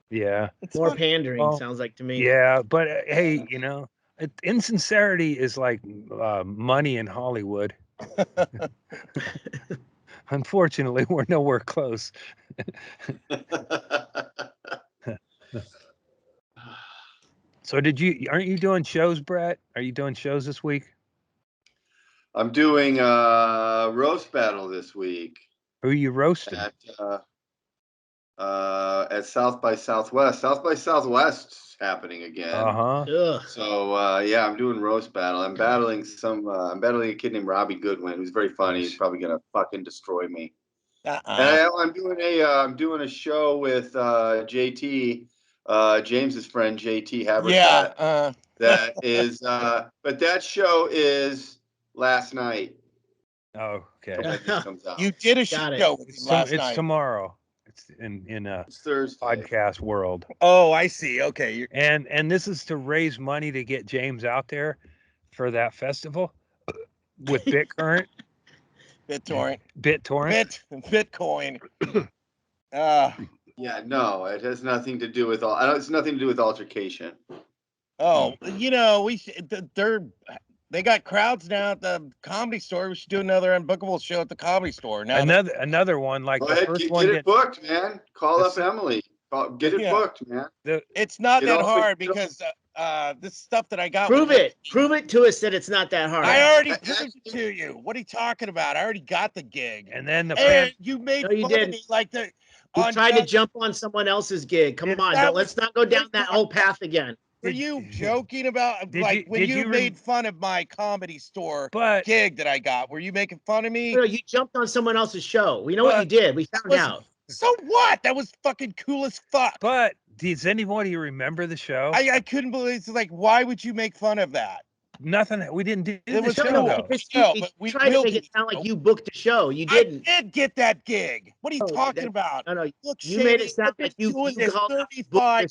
yeah. It's more pandering, sounds like to me. Yeah, but hey, you know, insincerity is like money in Hollywood. Unfortunately, we're nowhere close. So aren't you doing shows, Brett? Are you doing shows this week? I'm doing a roast battle this week. Who are you roasting? At South by Southwest. South by Southwest's happening again. So yeah, I'm doing roast battle. I'm battling a kid named Robbie Goodwin, who's very funny. He's probably gonna fucking destroy me. And I'm doing a show with JT, James's friend JT Habercat. Yeah. That is but that show is last night. Oh, okay. You did a show with him last night. It's tomorrow. It's in it's Thursday. Podcast world. Oh, I see. Okay. And this is to raise money to get James out there for that festival with BitCurrent. BitTorrent. Bitcoin. Yeah, no, it has nothing to do with it's nothing to do with altercation. Oh, you know, they got crowds now at the Comedy Store. We should do another unbookable show at the Comedy Store. Now another one like go the ahead, first get one. Get it booked, man. Call up Emily. Get it booked, man. It's not that hard because this stuff that I got. Prove it to us that it's not that hard. I already proved it to you. What are you talking about? I already got the gig. And then you made fun of me like the. You tried to jump on someone else's gig. Come on, let's not go down that whole path again. Were you joking about when you made fun of my Comedy Store gig that I got? Were you making fun of me? No, you jumped on someone else's show. We know what you did. We found out. So what? That was fucking cool as fuck. But does anybody remember the show? I couldn't believe it's like, why would you make fun of that? Nothing. We didn't do it. Was show. But we tried to make it sound like you booked a show. You didn't. I did get that gig. What are you talking about? No. You made it sound like you booked the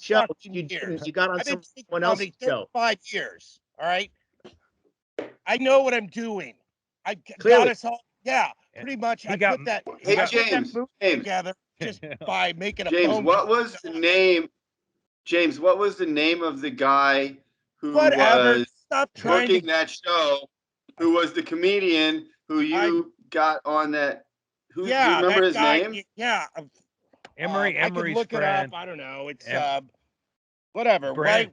show. You didn't. You got on someone else's show. 35 years. All right. I know what I'm doing. I Clearly. got us all. Yeah, pretty much. I put that together just by making a phone. What was the name? James, what was the name of the guy who was booking that show? Who was the comedian who you got on that? Do you remember his name? Yeah. Emery's I can look friend. it up. I don't know. It's whatever. Right?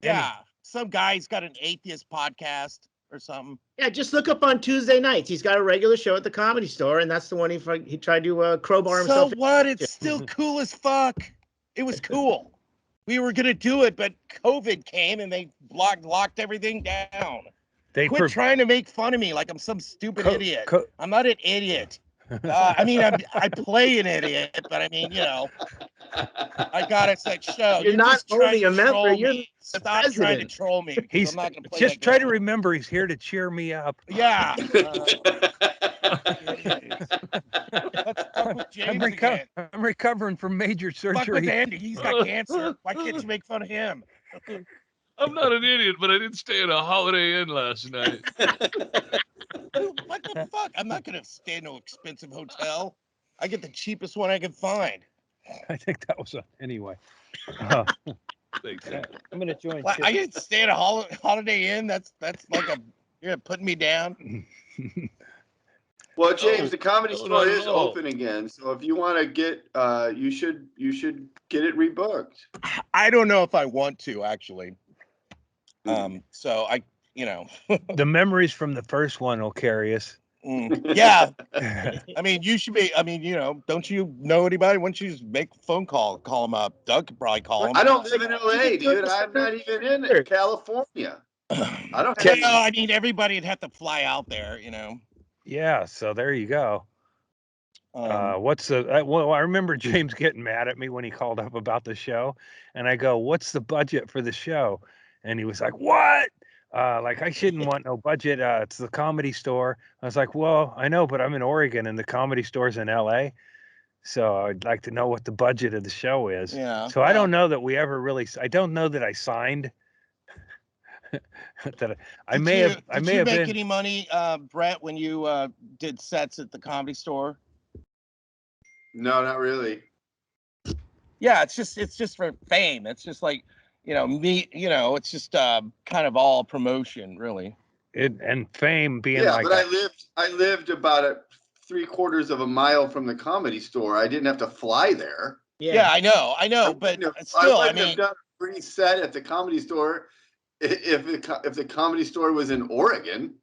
Yeah. Some guy's got an atheist podcast or something. Yeah, just look up on Tuesday nights. He's got a regular show at the Comedy Store, and that's the one he tried to crowbar himself. So what? It's still cool as fuck. It was cool. We were gonna do it, but COVID came and they locked everything down. They quit trying to make fun of me like I'm some stupid idiot. I'm not an idiot. I mean, I play an idiot, but I mean, you know, I got us that show. You're not only a member, you're Stop trying to troll me. I'm not gonna play just try to remember he's here to cheer me up. Yeah. I'm recovering from major surgery. Fuck with Andy. He's got cancer. Why can't you make fun of him? I'm not an idiot, but I did stay at a Holiday Inn last night. What the fuck? I'm not going to stay in no expensive hotel. I get the cheapest one I can find. I think that was anyway. I'm going to join. I get to stay at a Holiday Inn. That's like you're putting me down. Well, James, the Comedy Store is open again, so if you want to get, you should get it rebooked. I don't know if I want to actually. So you know. The memories from the first one will carry us. Yeah. I mean, you should be, you know, don't you know anybody? Why don't you just make a phone call, call them up? Doug could probably call them. I don't live in LA, dude. I'm not even in California. I don't have I mean, everybody would have to fly out there, you know. Yeah, so there you go. What's the well, I remember James getting mad at me when he called up about the show, and I go, "What's the budget for the show?" And he was like, "What? Like I shouldn't want no budget. It's the Comedy Store." I was like, "Well, I know, but I'm in Oregon and the Comedy Store's in LA. So I'd like to know what the budget of the show is." Yeah. So I don't know that we ever really. I don't know that I signed. That I may have. I may have make any money, Brett, when you did sets at the Comedy Store? No, not really. Yeah, it's just for fame. It's just like, you know, me. You know, it's just kind of all promotion, really. And fame being but I lived about 3/4 of a mile from the Comedy Store. I didn't have to fly there. Yeah, I know, but still, I mean, have done a free set at the Comedy Store if the Comedy Store was in Oregon.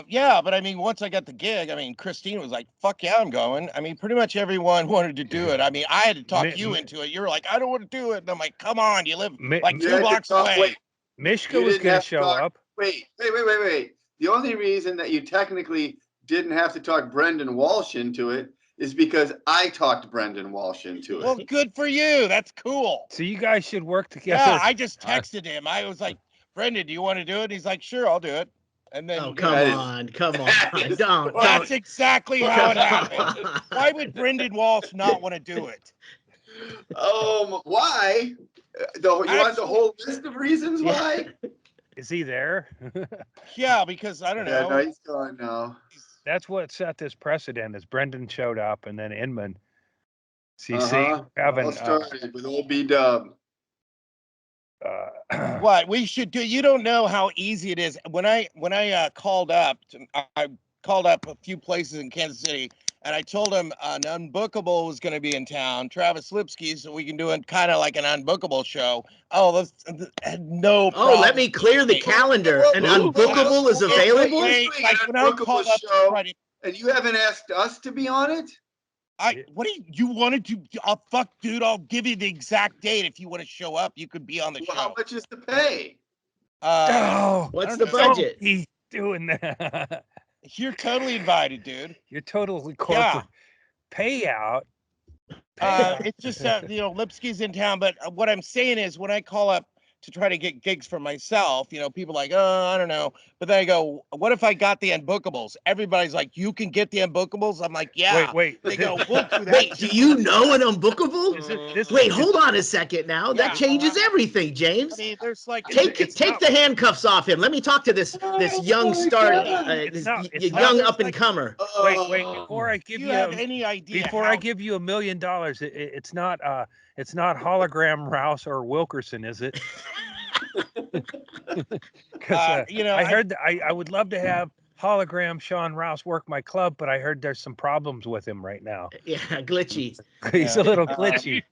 Yeah, but I mean, once I got the gig, I mean, Christine was like, "Fuck yeah, I'm going." I mean, pretty much everyone wanted to do it. I mean, I had to talk you into it. You were like, "I don't want to do it," and I'm like, "Come on, you live like 2 blocks away." Wait, Mishka was going to show up. Wait. The only reason that you technically didn't have to talk Brendan Walsh into it is because I talked Brendan Walsh into it. Well, good for you. That's cool. So you guys should work together. Yeah, I just texted him. I was like, "Brendan, do you want to do it?" He's like, "Sure, I'll do it." And then, come on. Don't. That's exactly how it happened. Why would Brendan Walsh not want to do it? Why? You want the whole list of reasons why? Is he there? Yeah, because I don't know. No, he's gone now. That's what set this precedent. Is Brendan showed up and then Inman. CC having started with old B-Dub. What we should do? You don't know how easy it is. When I called up, I called up a few places in Kansas City, and I told them an Unbookable was going to be in town, Travis Lipsky, so we can do it kind of like an Unbookable show. Oh, no problem. Oh, let me clear the calendar. An Unbookable is available? Like when I called up show, and you haven't asked us to be on it? What do you wanted to? Fuck, dude, I'll give you the exact date. If you want to show up, you could be on the show. How much is the pay? What's the budget? He's doing that. You're totally invited, dude. You're totally corporate. Payout. It's just Lipsky's in town, but what I'm saying is when I call up to try to get gigs for myself, people like, oh, I don't know. But then I go, what if I got the Unbookables? Everybody's like, you can get the Unbookables? I'm like, yeah. Wait. They go, we'll do that. Wait, do you know an Unbookable? Wait, hold on a second now. That changes everything, James. I mean, there's like take the handcuffs off him. Let me talk to this young star, young up and comer. Wait. Before I give you any idea? Before I give you $1 million, it's not Hologram Rouse or Wilkerson, is it? Because I heard that I would love to have hologram Sean Rouse work my club, but I heard there's some problems with him right now. Yeah, glitchy. He's a little glitchy.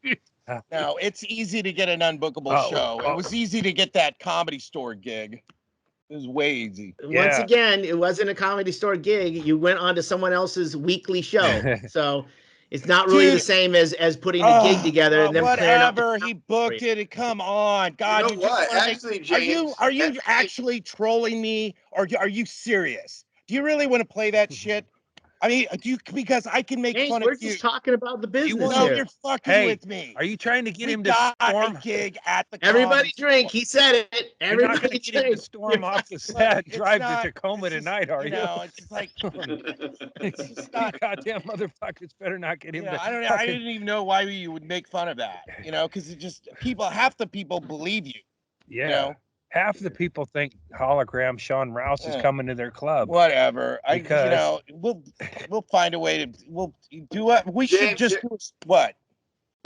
No, it's easy to get an Unbookable show. It was easy to get that Comedy Store gig. It was way easy. Once again, it wasn't a Comedy Store gig. You went on to someone else's weekly show. So it's not really the same as putting a gig together and then whatever. He booked it. Come on, God! You know what? Actually, James, are you actually trolling me, or are you serious? Do you really want to play that shit? I mean, because I can make fun of you. We're just talking about the business. No, you're fucking with me. Are you trying to get him to storm a gig at the? Everybody drink. He said it. You're not going to get him to storm off the set, drive to Tacoma tonight, are you? No, it's just like it's just not. Goddamn motherfuckers better not get him. Yeah, I don't know. I didn't even know why you would make fun of that. Because it just half the people believe you. Yeah. Half the people think hologram Sean Rouse is coming to their club. Whatever. We'll find a way to. We'll do what we should just do. What?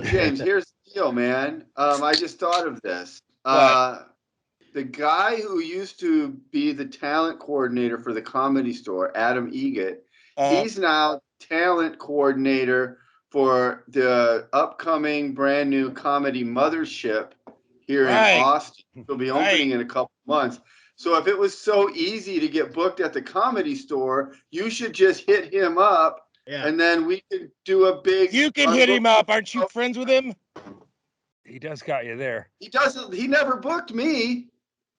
James, here's the deal, man. I just thought of this. The guy who used to be the talent coordinator for the Comedy Store, Adam Egett, he's now talent coordinator for the upcoming brand new comedy Mothership here in Austin. It'll be opening in a couple months. So if it was so easy to get booked at the Comedy Store, you should just hit him up, and then we could do a big. You can hit him up. Aren't you friends with him? He just got you there. He doesn't. He never booked me.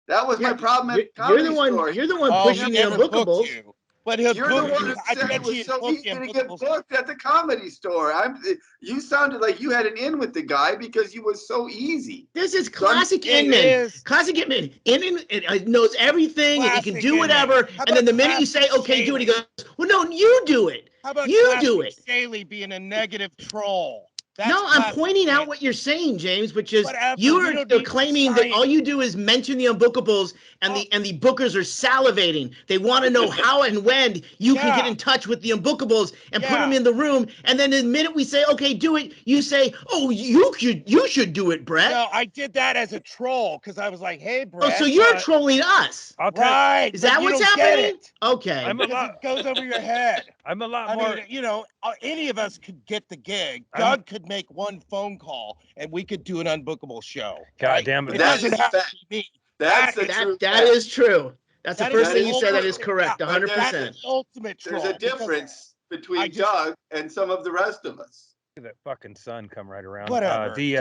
That was my problem at the You're Comedy the one. Store. You're the one pushing the unbookables. But he'll You're the one who said it was so easy to get booked at the Comedy Store. You sounded like you had an in with the guy because you was so easy. This is classic Inman. Classic Inman. Inman knows everything and he can do whatever. And then the minute you say, okay, do it, he goes, well, no, you do it. How about you do it? Staley being a negative troll? No, I'm pointing out what you're saying, James, which is you are claiming that all you do is mention the unbookables and the bookers are salivating. They want to know how and when you can get in touch with the unbookables and put them in the room. And then the minute we say, okay, do it, you say, oh, you should do it, Brett. No, I did that as a troll because I was like, hey, Brett. Oh, so you're trolling us. Right. Is that what's happening? Okay. It goes over your head. I'm a lot more. I mean, you know, any of us could get the gig. Doug could make one phone call and we could do an unbookable show. God damn it. That is true. That's the first thing you said. That is correct. 100%. Ultimate troll. There's a difference between Doug and some of the rest of us. That fucking sun come right around. Whatever. Dude,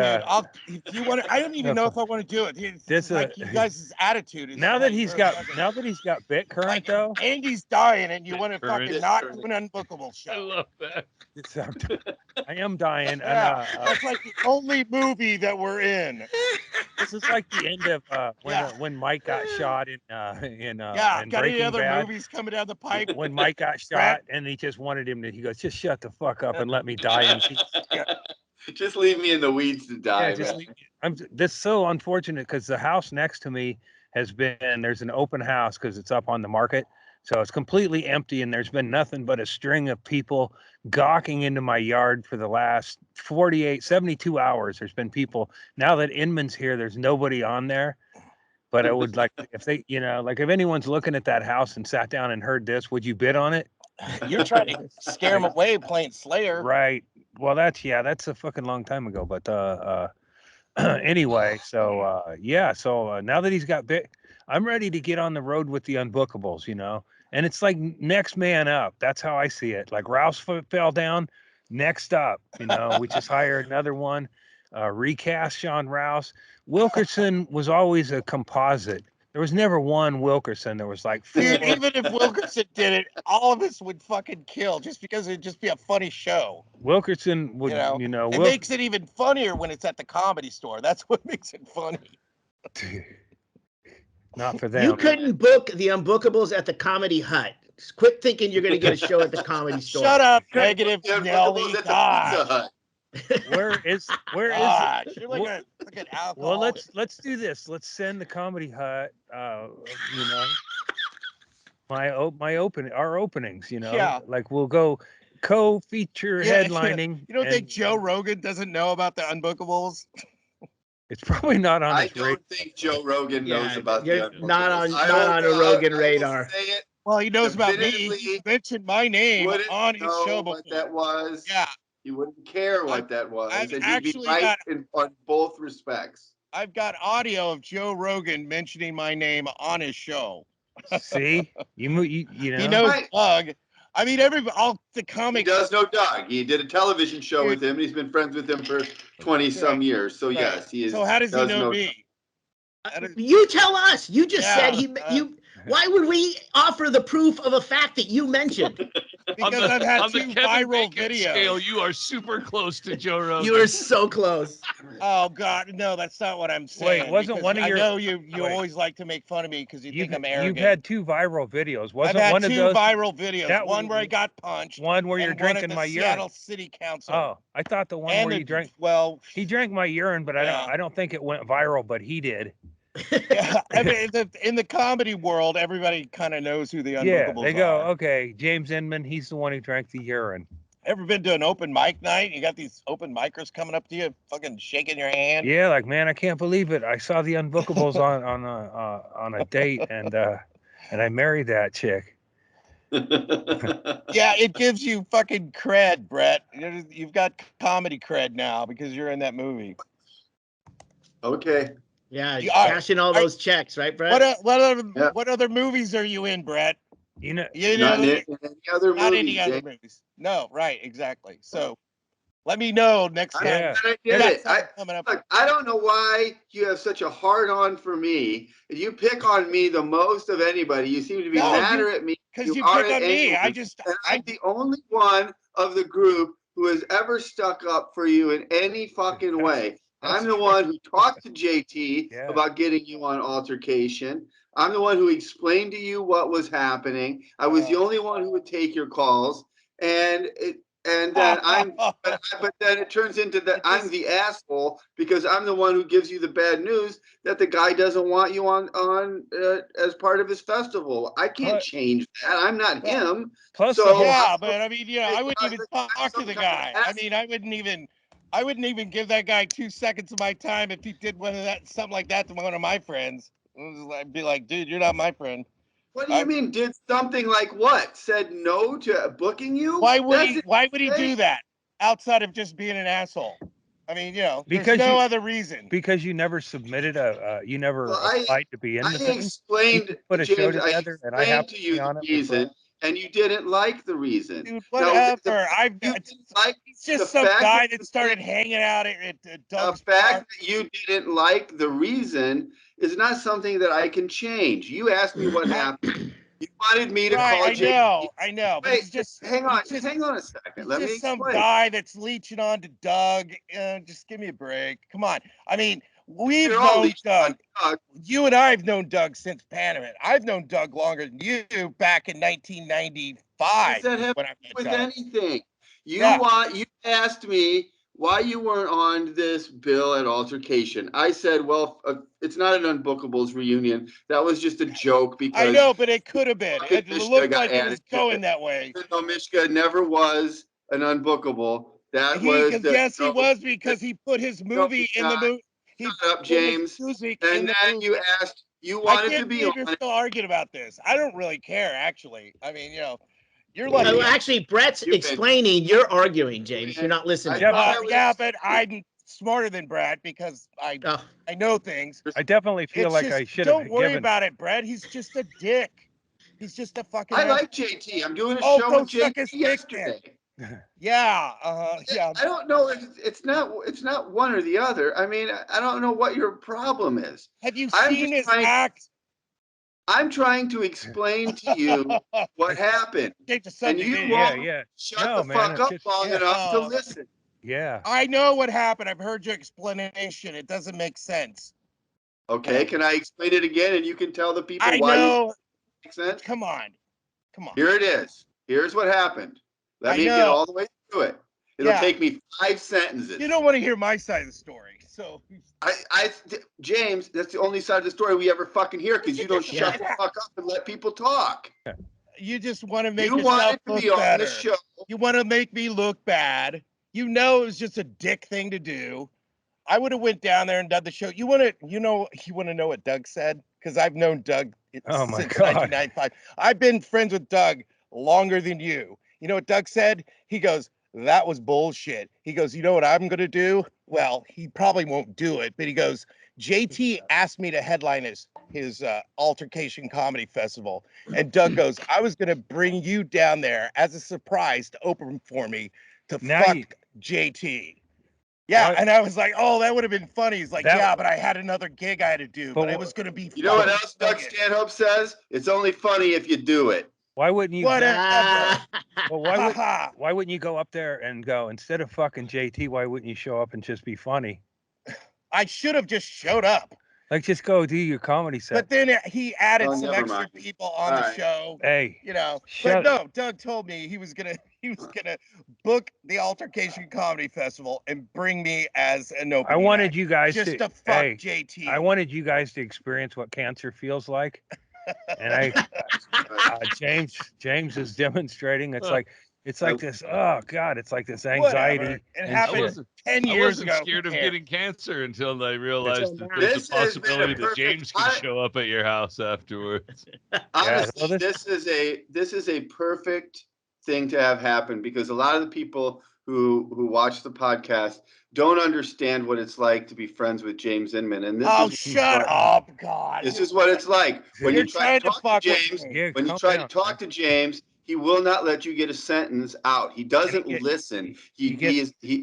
if you want to, I don't even know if I want to do it. It's like you guys' attitude is now that he's got bit current like, though. Andy's dying and you want to fucking not do an unbookable show. I love that. I am dying. Yeah, that's like the only movie that we're in. This is like the end of when Mike got shot in got Breaking any other Bad. Movies coming down the pipe? When Mike got shot and he just wanted him to, he goes, just shut the fuck up and let me die in peace. Just leave me in the weeds to die. This is so unfortunate because the house next to me there's an open house because it's up on the market. So it's completely empty and there's been nothing but a string of people gawking into my yard for the last 72 hours. There's been people. Now that Inman's here, there's nobody on there. But I would like, if they, if anyone's looking at that house and sat down and heard this, would you bid on it? You're trying to scare them away playing Slayer. Right. Well, that's a fucking long time ago. But anyway, so now that he's got bit, I'm ready to get on the road with the unbookables, and it's like next man up. That's how I see it. Like Rouse fell down, next up, we just hired another one, recast Sean Rouse. Wilkerson was always a composite. There was never one Wilkerson. There was like 4. Dude, even if Wilkerson did it, all of us would fucking kill just because it'd just be a funny show. Wilkerson would, it makes it even funnier when it's at the Comedy Store. That's what makes it funny. Not for them. You couldn't book the unbookables at the Comedy Hut. Quit thinking you're going to get a show at the Comedy Store. Shut up, negative Nelly. Where is You're like an alcoholic. Well, let's do this. Let's send the Comedy Hut. Our openings. Like we'll go co-feature headlining. You don't think Joe Rogan doesn't know about the unbookables? It's probably not on his radar. I don't think Joe Rogan knows about the unbookables. Not on a Rogan radar. Well, he knows about me. He mentioned my name on his show before. What that was. Yeah. You wouldn't care what that was. I've and actually he'd be right on both respects. I've got audio of Joe Rogan mentioning my name on his show. See? You know. He knows Doug. I mean, the comics. He does know Doug. He did a television show with him, and he's been friends with him for 20-some years. So, yes, he is. So how does he know me? You tell us. You just said you. Why would we offer the proof of a fact that you mentioned? Because I've had 2 viral videos. Scale, you are super close to Joe Rogan. You are so close. Oh God, no, that's not what I'm saying. Wait, wasn't one of your? I know you always like to make fun of me because you think I'm arrogant. You've had 2 viral videos. Wasn't I've had one 2 of those viral videos? One where I got punched. One where you're drinking my urine. Seattle City Council. Oh, I thought the one where you drank. Well, he drank my urine, but I don't think it went viral, but he did. Yeah, I mean, in the comedy world, everybody kind of knows who the unbookables are. They go, okay, James Inman, he's the one who drank the urine. Ever been to an open mic night? You got these open micers coming up to you, fucking shaking your hand. Yeah, like, man, I can't believe it. I saw the unbookables on a date, and I married that chick. Yeah, it gives you fucking cred, Brett. You've got comedy cred now because you're in that movie. Okay. Yeah, cashing all those checks, right, Brett? What other movies are you in, Brett? Not any other movies. No, right, exactly. So let me know next time. I did it. I don't know why you have such a hard on for me. You pick on me the most of anybody. You seem to be madder at me because you pick on me. I'm the only one of the group who has ever stuck up for you in any fucking way. I'm the one who talked to JT about getting you on altercation. I'm the one who explained to you what was happening. I was the only one who would take your calls, and then but then it turns into that I'm the asshole because I'm the one who gives you the bad news that the guy doesn't want you on as part of his festival. I can't change that. I'm not him. Plus, so but I mean, I wouldn't even talk to the guy. I mean, I wouldn't even give that guy 2 seconds of my time if he did something like that to one of my friends. I'd be like, dude, you're not my friend. What do you mean? Did something like what? Said no to booking you? Why would he do that outside of just being an asshole? I mean, there's no other reason. Because you never submitted you never applied to be in the thing. Explained, put a show together, and I have to you the reason, and you didn't like the reason. Dude, whatever. It's just some guy that started hanging out at Doug's The fact that you didn't like the reason is not something that I can change. You asked me what happened. You wanted me to call JT. I know. But Wait, hang on a second. Let me explain. Some guy that's leeching on to Doug. Just give me a break. Come on. I mean, we've known Doug. You and I have known Doug since Panamint. I've known Doug longer than you back in 1995. Does that have to do with anything? You asked me why you weren't on this bill at altercation. I said, well, it's not an Unbookables reunion. That was just a joke because I know, but it could have been. It looked like it was going that way. No, Mishka never was an Unbookable. He was because he put his movie in the movie. Shut up, James. And then you asked, you wanted to be on it. We're still arguing about this. I don't really care, actually. I mean, you're like actually, Brett's explaining. You're arguing, James. You're not listening. But I'm smarter than Brett because I know things. I definitely feel like I should have. Don't worry about it, Brett. He's just a dick. He's just a fucking. I like JT. I'm doing a show with JT yesterday. Yeah. I don't know. It's not one or the other. I mean, I don't know what your problem is. Have you seen his act? I'm trying to explain to you what happened, and you won't shut the fuck up long enough to listen. Yeah, I know what happened. I've heard your explanation. It doesn't make sense. Okay, can I explain it again, and you can tell the people why? Know. It makes sense. Come on. Here it is. Here's what happened. Let me get all the way through it. It'll take me 5 sentences. You don't want to hear my side of the story, so. James, that's the only side of the story we ever fucking hear because you don't shut the fuck up and let people talk. You just want to make yourself look better. On the show. You want to make me look bad. You know it was just a dick thing to do. I would have went down there and done the show. You want to know what Doug said? Because I've known Doug since 1995. I've been friends with Doug longer than you. You know what Doug said? He goes, that was bullshit. He goes, you know what I'm going to do? Well, he probably won't do it, but he goes, JT asked me to headline his Altercation Comedy Festival. And Doug goes, I was going to bring you down there as a surprise to open for me to fuck JT. Yeah, and I was like, oh, that would have been funny. He's like, but I had another gig I had to do, but it was going to be You know what else Doug Stanhope says? It's only funny if you do it. Why wouldn't you? Whatever. Well, why wouldn't you go up there and go, instead of fucking JT, why wouldn't you show up and just be funny? I should have just showed up. Like, just go do your comedy set. But then he added some extra people on the show. Hey, but no, Doug told me he was gonna book the Altercation Comedy Festival and bring me as an opening. I wanted you guys to fuck JT. I wanted you guys to experience what cancer feels like. And James is demonstrating. It's like this. Oh God, it's like this anxiety. Whatever. It happened 10 years ago. I wasn't scared of getting cancer until I realized that there's a possibility that James can show up at your house afterwards. Honestly, this is a perfect thing to have happen because a lot of the people who watch the podcast, don't understand what it's like to be friends with James Inman. And this is shut up, God. This is what it's like when you try to talk to James. When you try to talk to James, he will not let you get a sentence out. He doesn't listen.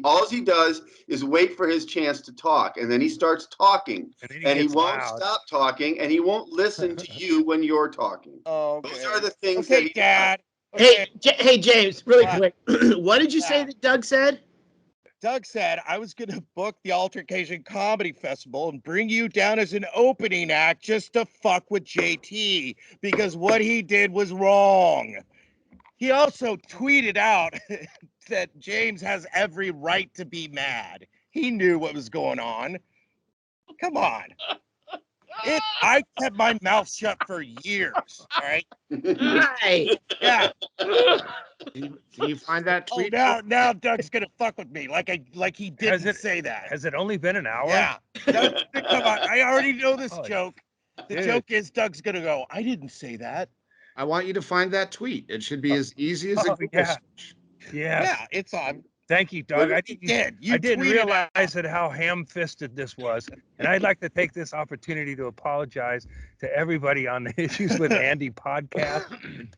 All he does is wait for his chance to talk, and then he starts talking, and he won't stop talking, and he won't listen to you when you're talking. Okay. Those are the things that he Dad. does. Hey, James, really quick. What did you say that Doug said? Doug said I was going to book the Altercation Comedy Festival and bring you down as an opening act just to fuck with JT because what he did was wrong. He also tweeted out that James has every right to be mad. He knew what was going on. Come on. I kept my mouth shut for years. All right. Right. Yeah. Do you find that tweet? Now Doug's gonna fuck with me like he didn't say that. Has it only been an hour? Yeah. Doug's gonna come on. I already know this joke. The joke is Doug's gonna go, I didn't say that. I want you to find that tweet. It should be as easy as a Google search. Yeah, it's on. Thank you, Doug. I didn't realize how ham-fisted this was, and I'd like to take this opportunity to apologize to everybody on the Issues with Andy podcast.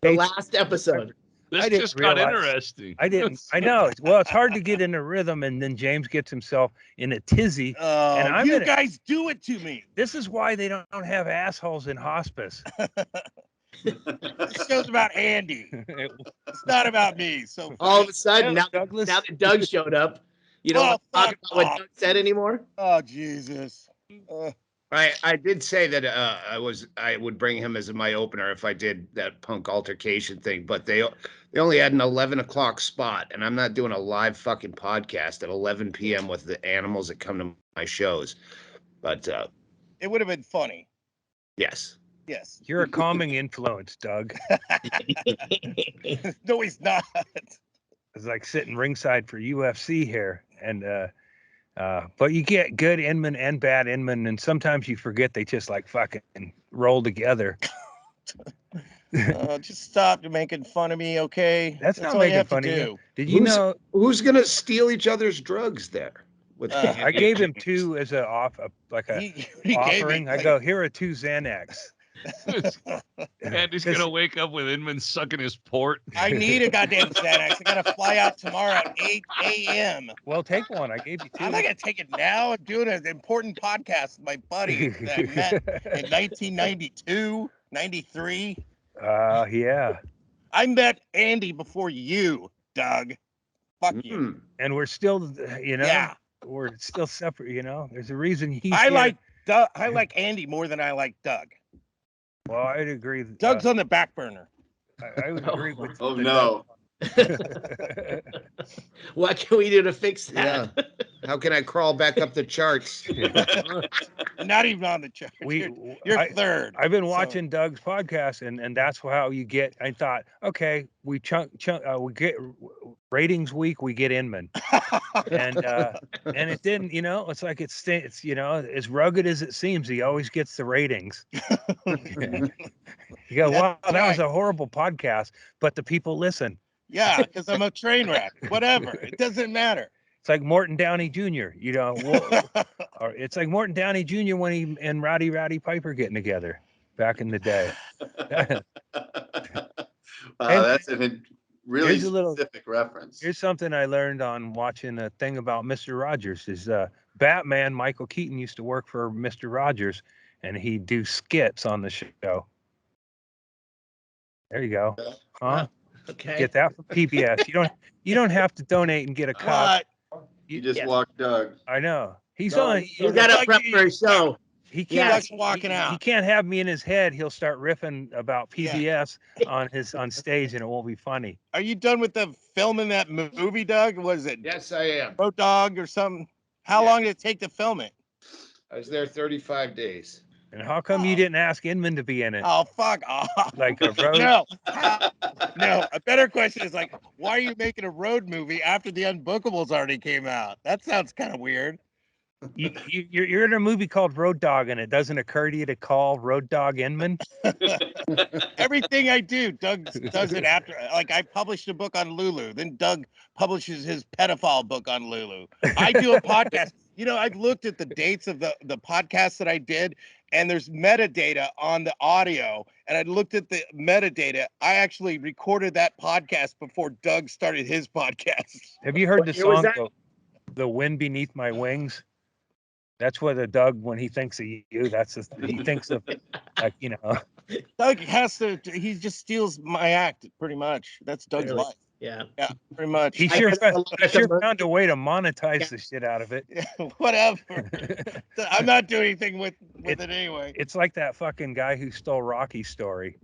The last episode. This just got interesting. I know. Well, it's hard to get in a rhythm, and then James gets himself in a tizzy. And you guys do it to me. This is why they don't have assholes in hospice. This show's about Andy. It's not about me. So all of a sudden, now that Doug showed up, you don't talk about what Doug said anymore. Oh Jesus! I did say that I would bring him as my opener if I did that punk altercation thing, but they only had an 11 o'clock spot, and I'm not doing a live fucking podcast at 11 p.m. with the animals that come to my shows. But it would have been funny. Yes. Yes. You're a calming influence, Doug. No, he's not. It's like sitting ringside for UFC here. And but you get good Inman and bad Inman, and sometimes you forget they just like fucking roll together. Just stop making fun of me, okay? That's not making fun of you. Did you know who's gonna steal each other's drugs there? I gave him 2 as a offering. I go, here are 2 Xanax. Andy's gonna wake up with Inman sucking his port. I need a goddamn Xanax. I gotta fly out tomorrow at 8 a.m. Well, take one. I gave you 2. I'm not gonna take it now. I'm doing an important podcast with my buddy that I met in 1992, 93. Yeah. I met Andy before you, Doug. Fuck you. And we're still, we're still separate. There's a reason I like Andy more than I like Doug. Well, I'd agree. Doug's on the back burner. I would agree with. Oh no! What can we do to fix that? Yeah. How can I crawl back up the charts? Not even on the charts. You're third. I've been watching Doug's podcast, and that's how you get. I thought, okay, we we get ratings week, we get Inman, and it didn't. It's like it's as rugged as it seems. He always gets the ratings. You go, wow, that was a horrible podcast, but the people listen. Yeah, because I'm a train wreck. Whatever, it doesn't matter. It's like Morton Downey Jr. Or it's like Morton Downey Jr. when he and Rowdy Piper getting together back in the day. That's a really specific reference. Here's something I learned on watching a thing about Mr. Rogers. Is Batman Michael Keaton used to work for Mr. Rogers, and he'd do skits on the show. There you go. Huh? Okay. Get that from PBS. You don't have to donate and get a copy. You just walked Doug. I know. He's on. You got to prep for a show. He can't walking out. He can't have me in his head. He'll start riffing about PBS on stage, and it won't be funny. Are you done with the filming that movie, Doug? Was it? Yes, I am. Road Dog or something? How long did it take to film it? I was there 35 days. And how come you didn't ask Inman to be in it? Oh, fuck off. Like a road? No, a better question is like, why are you making a road movie after the Unbookables already came out? That sounds kind of weird. You're in a movie called Road Dogg, and it doesn't occur to you to call Road Dogg Inman? Everything I do, Doug does it after. Like, I published a book on Lulu, then Doug publishes his pedophile book on Lulu. I do a podcast. You know, I've looked at the dates of the podcasts that I did, and there's metadata on the audio. And I looked at the metadata. I actually recorded that podcast before Doug started his podcast. Have you heard the song "The Wind Beneath My Wings"? That's what a Doug, when he thinks of you, he thinks of, like, you know. Doug he just steals my act, pretty much. That's Doug's life. Yeah, pretty much. He sure found a way to monetize the shit out of it. Whatever. I'm not doing anything with it anyway. It's like that fucking guy who stole Rocky's story.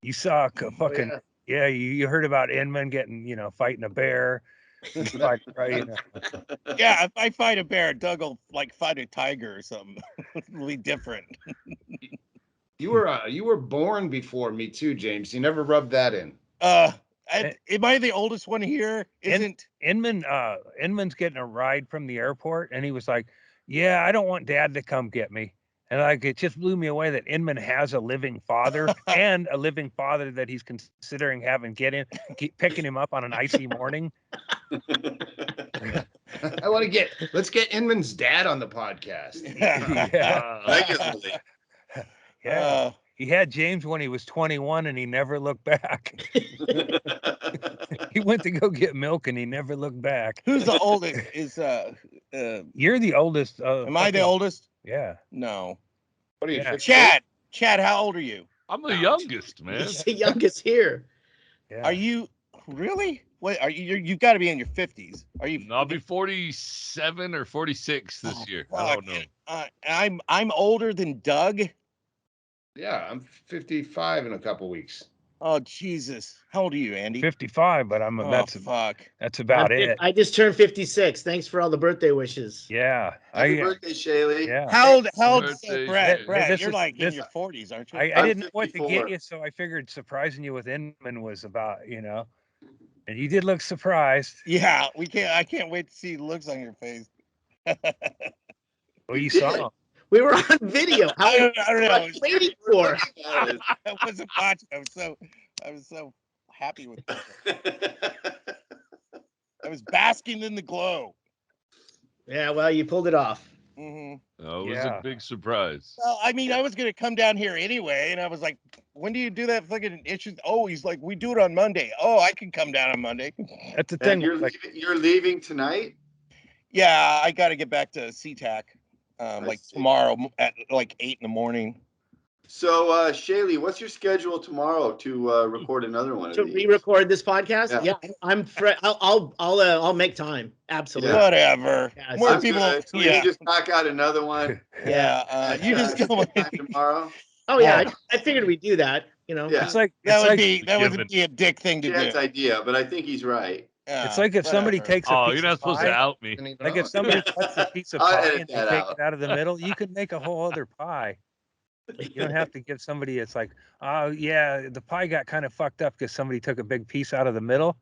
You saw fucking, you heard about Inman getting, fighting a bear. Right, Yeah, if I fight a bear, Doug will fight a tiger or something. It'll be different. You were born before me too, James. You never rubbed that in. Am I the oldest one here? Inman's getting a ride from the airport, and he was like, "Yeah, I don't want Dad to come get me." And it just blew me away that Inman has a living father and a living father that he's considering picking him up on an icy morning. Let's get Inman's dad on the podcast. Yeah. He had James when he was 21 and he never looked back. He went to go get milk and he never looked back. Who's the oldest? You're the oldest. Am I the oldest? Yeah. No. What are you? Chad, how old are you? I'm the youngest, man. He's the youngest here. Yeah. Are you really? Wait, are you? You've got to be in your 50s. Are you? I'll be 47 or 46 this year. Fuck. I don't know. I'm older than Doug. Yeah, I'm 55 in a couple weeks. Oh Jesus! How old are you, Andy? 55, but that's about it. I just turned 56. Thanks for all the birthday wishes. Yeah. Happy birthday, Shaylee. Yeah. How old is Brett? Brett, you're in your 40s, aren't you? I didn't know what to get you, so I figured surprising you with Inman was about, and you did look surprised. Yeah, I can't wait to see the looks on your face. Well, you saw him. We were on video. I don't know. I was waiting for. I wasn't watching. I was so happy with it. I was basking in the glow. Yeah, well, you pulled it off. Mm-hmm. Oh, it was a big surprise. Well, I mean, I was going to come down here anyway, and I was like, when do you do that fucking issue? Oh, he's like, we do it on Monday. Oh, I can come down on Monday. That's the thing. You're leaving tonight? Yeah, I got to get back to SeaTac. Tomorrow at 8 in the morning. So, Shaylee, what's your schedule tomorrow to record another one? To re-record this podcast? Yeah, I'm. I'll make time. Absolutely. Whatever. Yeah, more people. So you just knock out another one. You just go tomorrow. Oh yeah, I figured we'd do that. It's like that would be a dick thing to do. That's idea, but I think he's right. It's like if somebody takes a piece you're not supposed to out me. Like if somebody cuts a piece of pie and they take it out of the middle, you could make a whole other pie. You don't have to give somebody, it's like, oh yeah, the pie got kind of fucked up because somebody took a big piece out of the middle.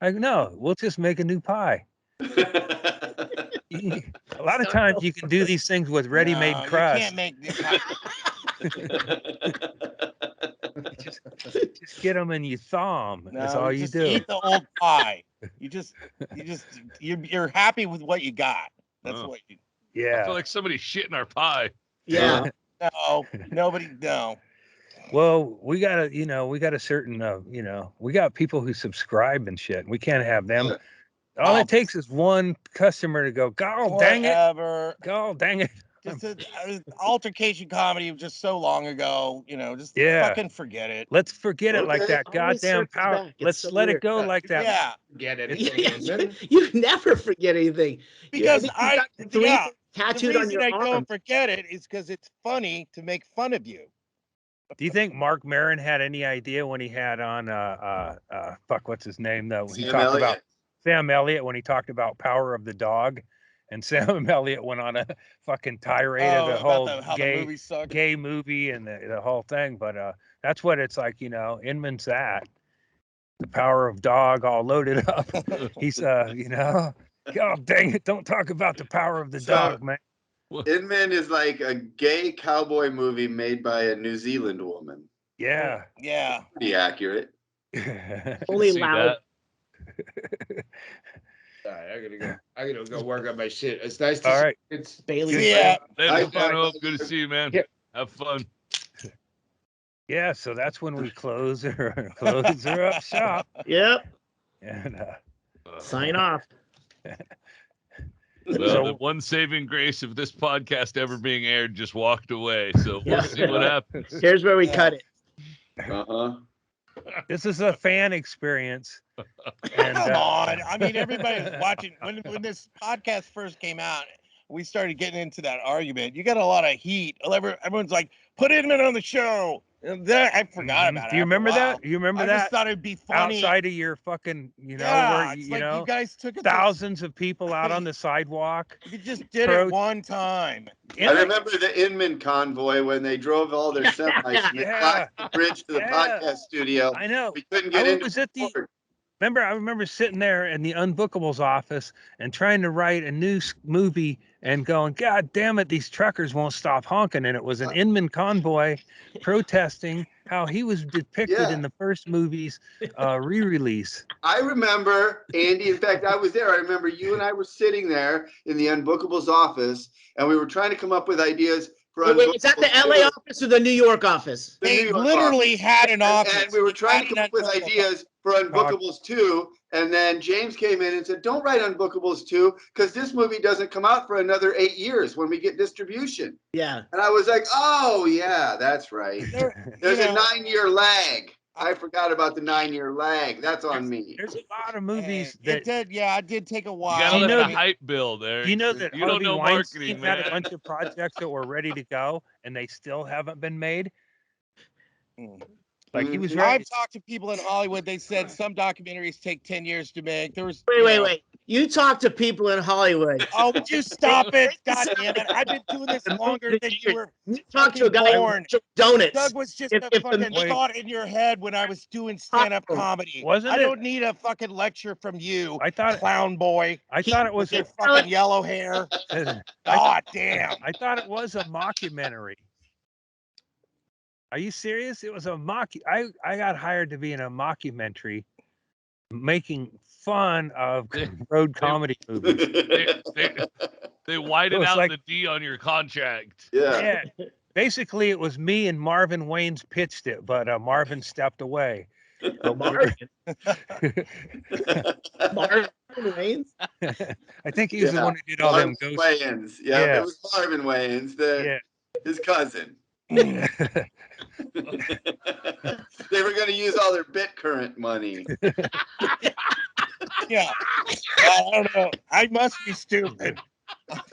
Like, no, we'll just make a new pie. A lot of times you can do these things with ready-made crust. You can't make new pie. Just get them and you thaw them. That's all you do. Eat the old pie. You're happy with what you got. That's what you. Yeah. I feel like somebody shit in our pie. Yeah. No, nobody. No. Well, we got a certain, we got people who subscribe and shit. We can't have them. All it takes is one customer to go, God dang it. God dang it. Just an altercation comedy of just so long ago, fucking forget it. Let's forget it like that. Goddamn power. Let's let it go like that. Yeah. Get it. You never forget anything. Because tattooed on your arm. I don't forget it is because it's funny to make fun of you. Do you think Mark Maron had any idea when he had on what's his name though? He talked about Sam Elliott when he talked about Power of the Dog. And Sam Elliott went on a fucking tirade of the whole gay movie and the whole thing. But that's what it's like, Inman's that. The Power of Dog all loaded up. He's, God dang it! Don't talk about the power of the dog, man. Inman is like a gay cowboy movie made by a New Zealand woman. Yeah. Yeah. Pretty accurate. Only See loud. All right, I gotta go work on my shit. It's nice to All see right. It's Bailey. Yeah. Later, fun, Hope. Good to see you, man. Yeah. Have fun. Yeah, so that's when we close her up shop. Yep. And Sign off. Well, So- the one saving grace of this podcast ever being aired just walked away. So we'll see what happens. Here's where we cut it. Uh-huh. this is a fan experience. And, Come on. I mean, everybody was watching when this podcast first came out. We started getting into that argument. You got a lot of heat. Everyone's like, put Inman on the show. And then I forgot about it. Do you remember that? You remember I that? just thought it'd be funny. Outside of your fucking, yeah, where it's you like know, you guys took it. thousands of people out on the sidewalk. You just did it one time. I remember the Inman convoy when they drove all their semis from the Clacton Bridge to the podcast studio. I know. We couldn't get into the I remember sitting there in the Unbookables office and trying to write a new movie and going, God damn it, these truckers won't stop honking. And it was an Inman convoy protesting how he was depicted in the first movie's re-release. I remember, Andy, in fact, I was there. I remember you and I were sitting there in the Unbookables office, and we were trying to come up with ideas for Wait, was that the LA office or the New York office? They literally had an office. And we were trying to come up with ideas for Unbookables 2. And then James came in and said, don't write Unbookables 2 because this movie doesn't come out for another 8 years when we get distribution. Yeah. And I was like, oh, yeah, that's right. There's a 9-year lag. I forgot about the 9-year lag. That's on me. There's a lot of movies it did. Yeah, it did take a while. You gotta let the hype build there. You know that you don't know marketing, had man. a bunch of projects that were ready to go and they still haven't been made. Like he was ready. I've talked to people in Hollywood. They said some documentaries take 10 years to make. There was wait. You talk to people in Hollywood. Oh, would you stop it? God damn it! I've been doing this longer than you were. You talk to a guy born. who donuts. Doug was just a fucking thought in your head when I was doing stand-up comedy. Wasn't I it? don't need a fucking lecture from you. I thought clown boy. I thought it was your fucking yellow hair. God damn! I thought it was a mockumentary. Are you serious? It was a I got hired to be in a mockumentary making fun of road comedy movies. They widened out like, the D on your contract. Yeah. Basically, it was me and Marvin Wayans pitched it, but Marvin stepped away. Marvin Wayans? I think he was the one who did all Marvin them ghosts. Wayans. Yeah, it was Marvin Wayans, his cousin. They were going to use all their BitCurrent money. Yeah. I don't know. I must be stupid.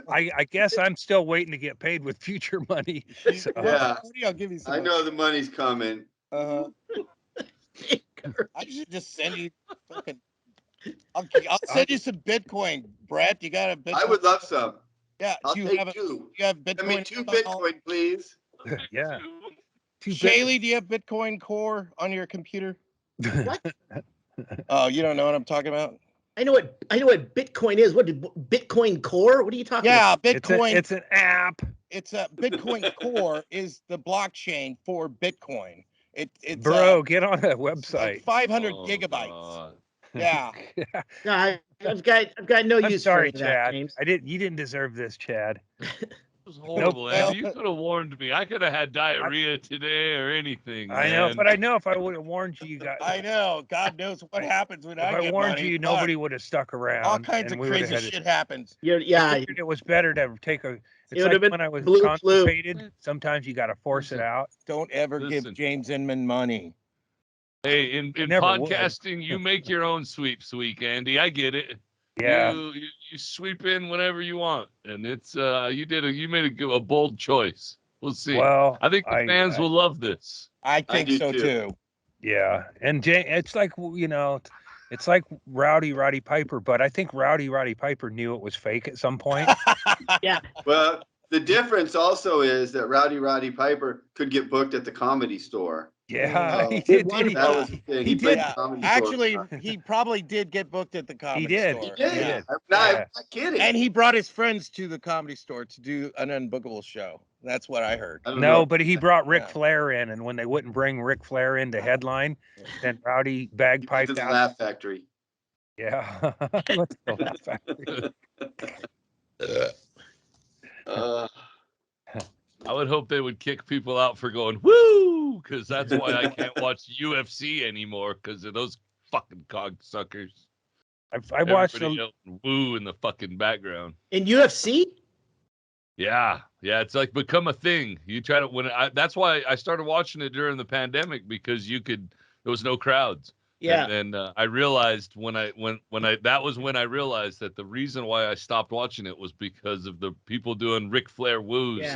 I guess I'm still waiting to get paid with future money. So. Yeah. I'll give you some. I know the money's coming. I should just send you fucking. I'll send you some Bitcoin, Brett. You got a Bitcoin? I would love some. Yeah. I'll do you take have two. You have Bitcoin? Send me 2 Bitcoin, please. Yeah. Shaylee, do you have Bitcoin Core on your computer? What? Oh, you don't know what I'm talking about? I know what Bitcoin is. What Bitcoin Core? What are you talking about? Yeah, Bitcoin. It's an app. It's a Bitcoin Core is the blockchain for Bitcoin. It's Bro, get on that website. Like 500 gigabytes. God. Yeah. No, I've got no I'm use sorry, for Chad. that, James. You didn't deserve this, Chad. It was horrible, Andy. You could have warned me. I could have had diarrhea today or anything. I know, but I know if I would have warned you, I know. God knows what happens when I get warned money. you, nobody would have stuck around. All kinds of crazy shit happens. It was better to take a. It's like when I was constipated. Sometimes you got to force it out. Don't ever give James Inman money. Hey, in podcasting, you make your own sweeps week, Andy. I get it. Yeah. You sweep in whenever you want, and it's you made a bold choice. We'll see. Well, I think the fans will love this. I think so too. Yeah, and it's like it's like Roddy Piper, but I think Roddy Piper knew it was fake at some point. Yeah. Well, the difference also is that Roddy Piper could get booked at the Comedy Store. Yeah, he did. did. That was the thing. He did. Actually, he probably did get booked at the comedy store. He did. Yeah. I'm not kidding. And he brought his friends to the comedy store to do an unbookable show. That's what I heard. No, but he brought Ric Flair in, and when they wouldn't bring Ric Flair in to headline, then Rowdy bagpiped the out. Laugh Factory. Yeah, let's go Laugh Factory. I would hope they would kick people out for going woo, because that's why I can't watch UFC anymore, because of those fucking cocksuckers. I watched woo in the fucking background in UFC. Yeah, it's like become a thing. You try to that's why I started watching it during the pandemic, because there was no crowds. Yeah. And I realized when I realized that the reason why I stopped watching it was because of the people doing Ric Flair woos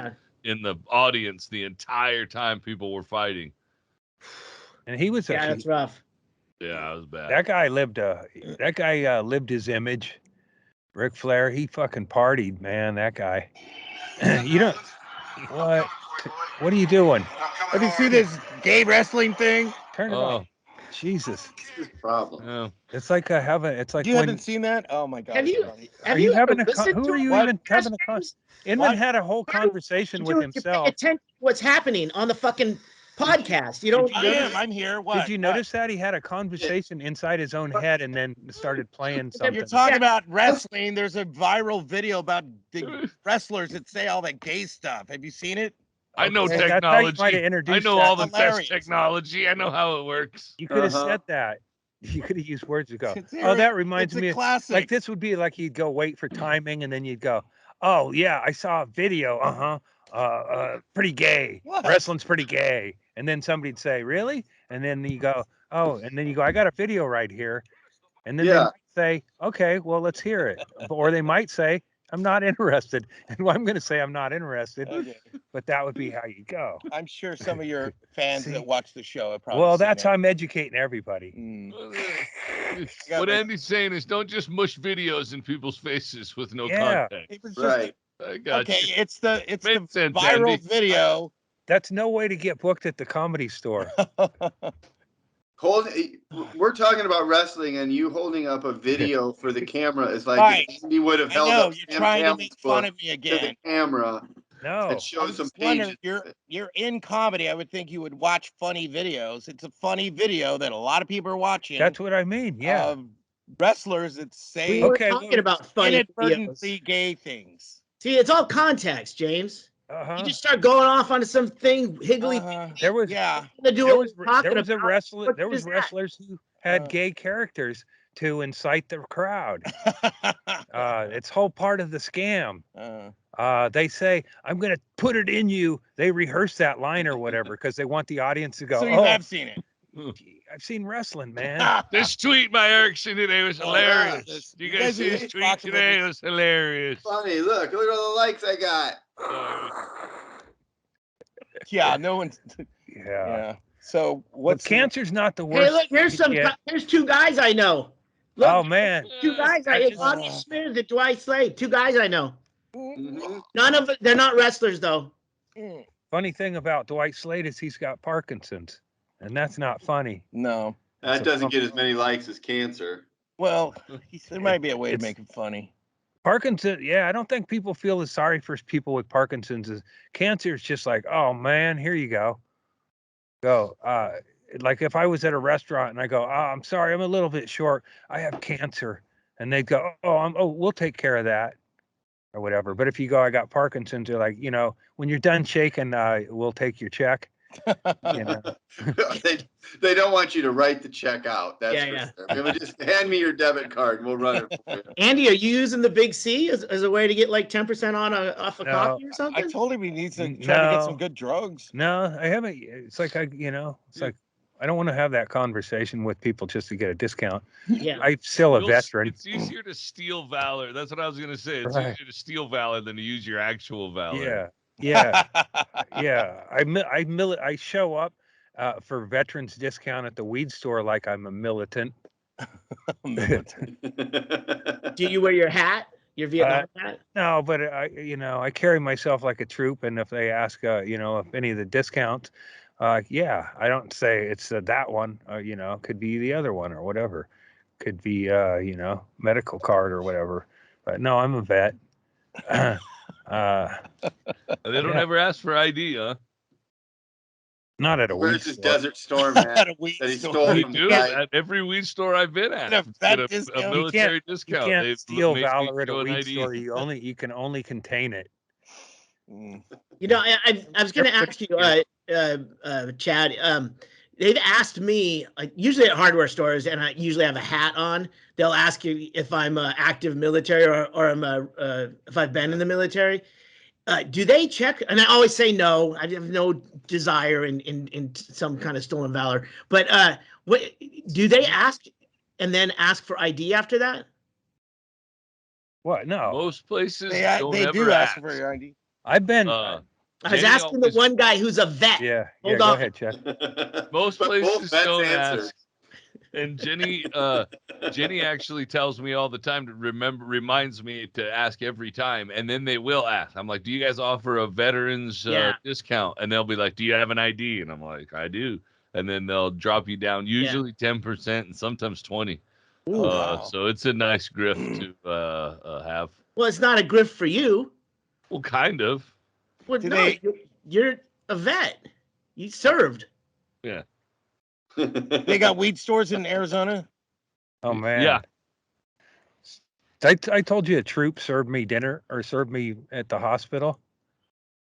in the audience the entire time people were fighting. And he was that's rough. Yeah, it was bad. That guy lived his image. Ric Flair, he fucking partied, man. That guy. You don't. What are you doing? Have you seen this gay wrestling thing? Turn it off. Jesus. This problem. Yeah. It's like it's like you haven't seen that? Oh my God. Have you? Are you having a? Who are you even having a? Inman had a whole conversation with himself. Attention to what's happening on the fucking podcast. You don't. I'm here. What? Did you notice that he had a conversation inside his own head and then started playing something? You're talking about wrestling. There's a viral video about the wrestlers that say all that gay stuff. Have you seen it? I know technology. I know all the best technology. I know how it works. You could have said that. You could have used words to go, oh, that reminds me. Classic. Like this would be like you'd go wait for timing and then you'd go, oh, yeah, I saw a video. Pretty gay. What? Wrestling's pretty gay. And then somebody'd say, really? And then you go, oh, and then you go, I got a video right here. And then they might say, okay, well, let's hear it. Or they might say, I'm not interested. And I'm going to say I'm not interested. Okay. But that would be how you go. I'm sure some of your fans that watch the show have probably. Well, that's how I'm educating everybody. What Andy's saying is don't just mush videos in people's faces with no context. Right. I got you. It's the viral video. That's no way to get booked at the Comedy Store. We're talking about wrestling, and you holding up a video for the camera is like Andy would have held up. You're trying to make fun of me again. To the camera. No. And show some pages. You're in comedy. I would think you would watch funny videos. It's a funny video that a lot of people are watching. That's what I mean. Yeah. Wrestlers that say we're talking about funny inadvertently gay things. See, it's all context, James. You just start going off onto something higgly. There was wrestlers who had gay characters to incite the crowd. It's whole part of the scam. They say, I'm going to put it in you. They rehearse that line or whatever because they want the audience to go, so you have seen it. I've seen wrestling, man. This tweet by Erickson today was hilarious. You guys see this tweet today? It was hilarious. Funny. Look at all the likes I got. Yeah, no one's. Yeah. So what's cancer's not the worst. Hey, look, here's two guys I know. Look, oh man, two guys. Bobby Smith and Dwight Slade. Two guys I know. Mm-hmm. None of it. They're not wrestlers though. Funny thing about Dwight Slade is he's got Parkinson's, and that's not funny. No, that doesn't get as many likes as cancer. Well, there might be a way to make it funny. Parkinson's, I don't think people feel as sorry for people with Parkinson's as cancer is just like, oh man, here you go. Like if I was at a restaurant and I go, I'm sorry, I'm a little bit short. I have cancer. And they go, we'll take care of that or whatever. But if you go, I got Parkinson's, they're like, when you're done shaking, we'll take your check. They don't want you to write the check out. That's for sure. Just hand me your debit card and we'll run it for you. Andy, are you using the Big C as a way to get like 10% off a coffee or something? I told him he needs to try to get some good drugs. No, I haven't. It's like like I don't want to have that conversation with people just to get a discount. Yeah, I'm still a veteran. It's easier to steal valor. That's what I was gonna say. It's easier to steal valor than to use your actual valor. Yeah. I show up for veterans discount at the weed store like I'm a militant. Do you wear your hat? Your Vietnam hat? No, but I carry myself like a troop. And if they ask, if any of the discounts Yeah, I don't say it's that one. You know, could be the other one or whatever. Could be you know, medical card or whatever. But no, I'm a vet. They don't ever ask for ID, huh? Not at a weed Where's his store. Desert Storm at a weed that he store. stole They from do the guy. at every weed store I've been at. A Get vet a discount. military You discount. can't They steal make me valor at a show an weed ID. store. You can only contain it. You know, I was going to ask you, Chad. They've asked me, like, usually at hardware stores, and I usually have a hat on. They'll ask you if I'm active military or I'm if I've been in the military. Do they check? And I always say no. I have no desire in some kind of stolen valor. But what do they ask, and then ask for ID after that? What? No. Most places They do ask for your ID. I've been. I was asking the one guy who's a vet. Yeah. Hold Go on. ahead, Chad. Most But both places vets don't answered. ask. And Jenny actually tells me all the time reminds me to ask every time, and then they will ask. I'm like, do you guys offer a veterans discount? And they'll be like, do you have an ID? And I'm like, I do. And then they'll drop you down, usually 10% and sometimes 20. Ooh, wow. So it's a nice grift to have. Well, it's not a grift for you. Well, kind of. Well, no, you're a vet. You served. Yeah. They got weed stores in Arizona. Oh man. Yeah. I told you a troop served me dinner or served me at the hospital.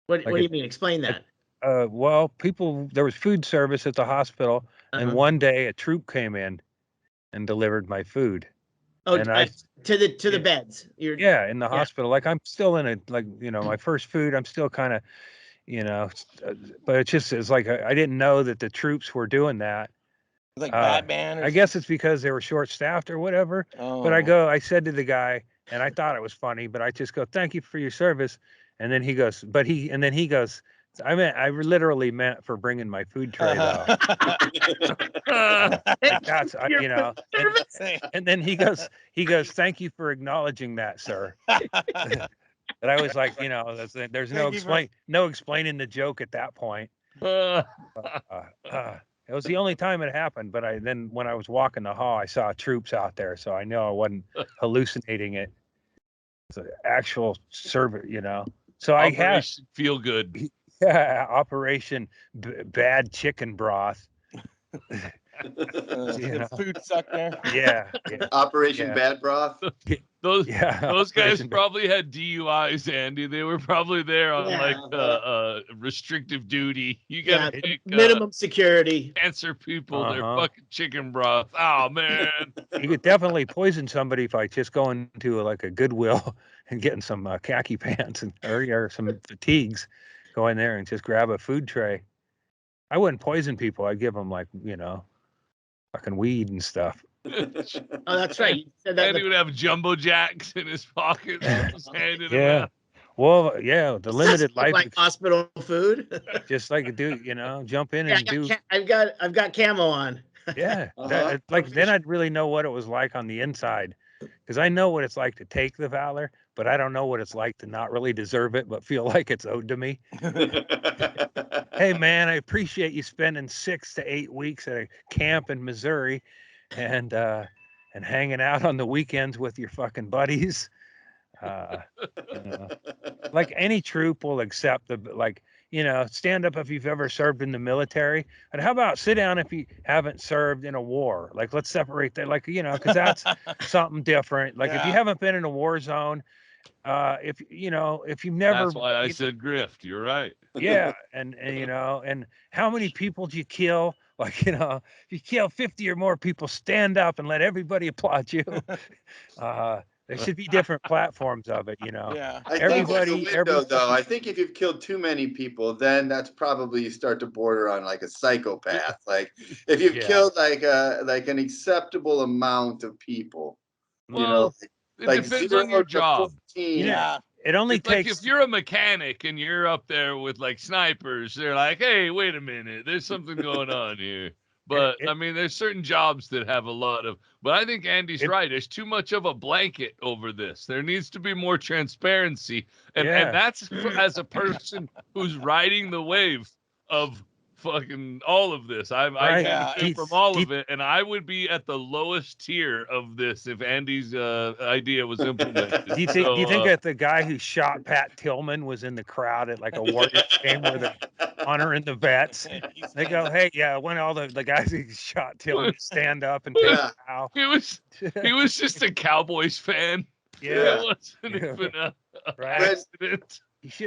What do you mean? Explain that. Well, there was food service at the hospital, and one day a troop came in and delivered my food. Oh, and to the beds. In the hospital. Like I'm still in my first food. I'm still kind of, but it's like I didn't know that the troops were doing that. Like Batman. I guess it's because they were short staffed or whatever. Oh. But I said to the guy, and I thought it was funny, but I just go, "Thank you for your service." And then he goes, I literally meant for bringing my food tray though. That's and then he goes, "Thank you for acknowledging that, sir." But I was like, there's no explaining the joke at that point. It was the only time it happened. But then when I was walking the hall, I saw troops out there, so I know I wasn't hallucinating it. It's an actual server, So I had feel good. Yeah, Operation Bad Chicken Broth. Food suck there. Yeah. Operation Bad Broth. Those guys probably had DUIs, Andy. They were probably there on restrictive duty. You gotta take minimum security. Cancer people, their fucking chicken broth. Oh man. You could definitely poison somebody by just going to a Goodwill and getting some khaki pants or some fatigues. Go in there and just grab a food tray. I wouldn't poison people. I'd give them fucking weed and stuff. Oh, that's right. You said that. And he would have jumbo jacks in his pocket. Just handing them out. Well, yeah, the limited life. Like hospital food. Just like a dude, jump in and do. I've got camo on. Yeah, then I'd really know what it was like on the inside, because I know what it's like to take the valor, but I don't know what it's like to not really deserve it, but feel like it's owed to me. Hey man, I appreciate you spending 6 to 8 weeks at a camp in Missouri, and hanging out on the weekends with your fucking buddies. Like any troop will accept stand up if you've ever served in the military, and how about sit down if you haven't served in a war? Let's separate that, because that's something different. If you haven't been in a war zone, if you've never, that's why I said grift. You're right. Yeah, and how many people do you kill? If you kill 50 or more people, stand up and let everybody applaud you. There should be different platforms of it, Yeah. I think I think if you've killed too many people, then that's probably you start to border on a psychopath. Like if you've killed an acceptable amount of people, it depends on your job. 14. Yeah. It only takes. If you're a mechanic and you're up there with snipers, they're like, "Hey, wait a minute, there's something going on here." But there's certain jobs that have a lot of. But I think Andy's right. There's too much of a blanket over this. There needs to be more transparency, and that's as a person who's riding the wave of fucking all of this. I benefit from all of it, and I would be at the lowest tier of this if Andy's idea was implemented. Do you think that the guy who shot Pat Tillman was in the crowd at like a Warriors game where they're honoring the vets? They go, hey, yeah, when all the guys who shot Tillman stand up and take a bow. He was just a Cowboys fan. Yeah. It wasn't even a right. accident.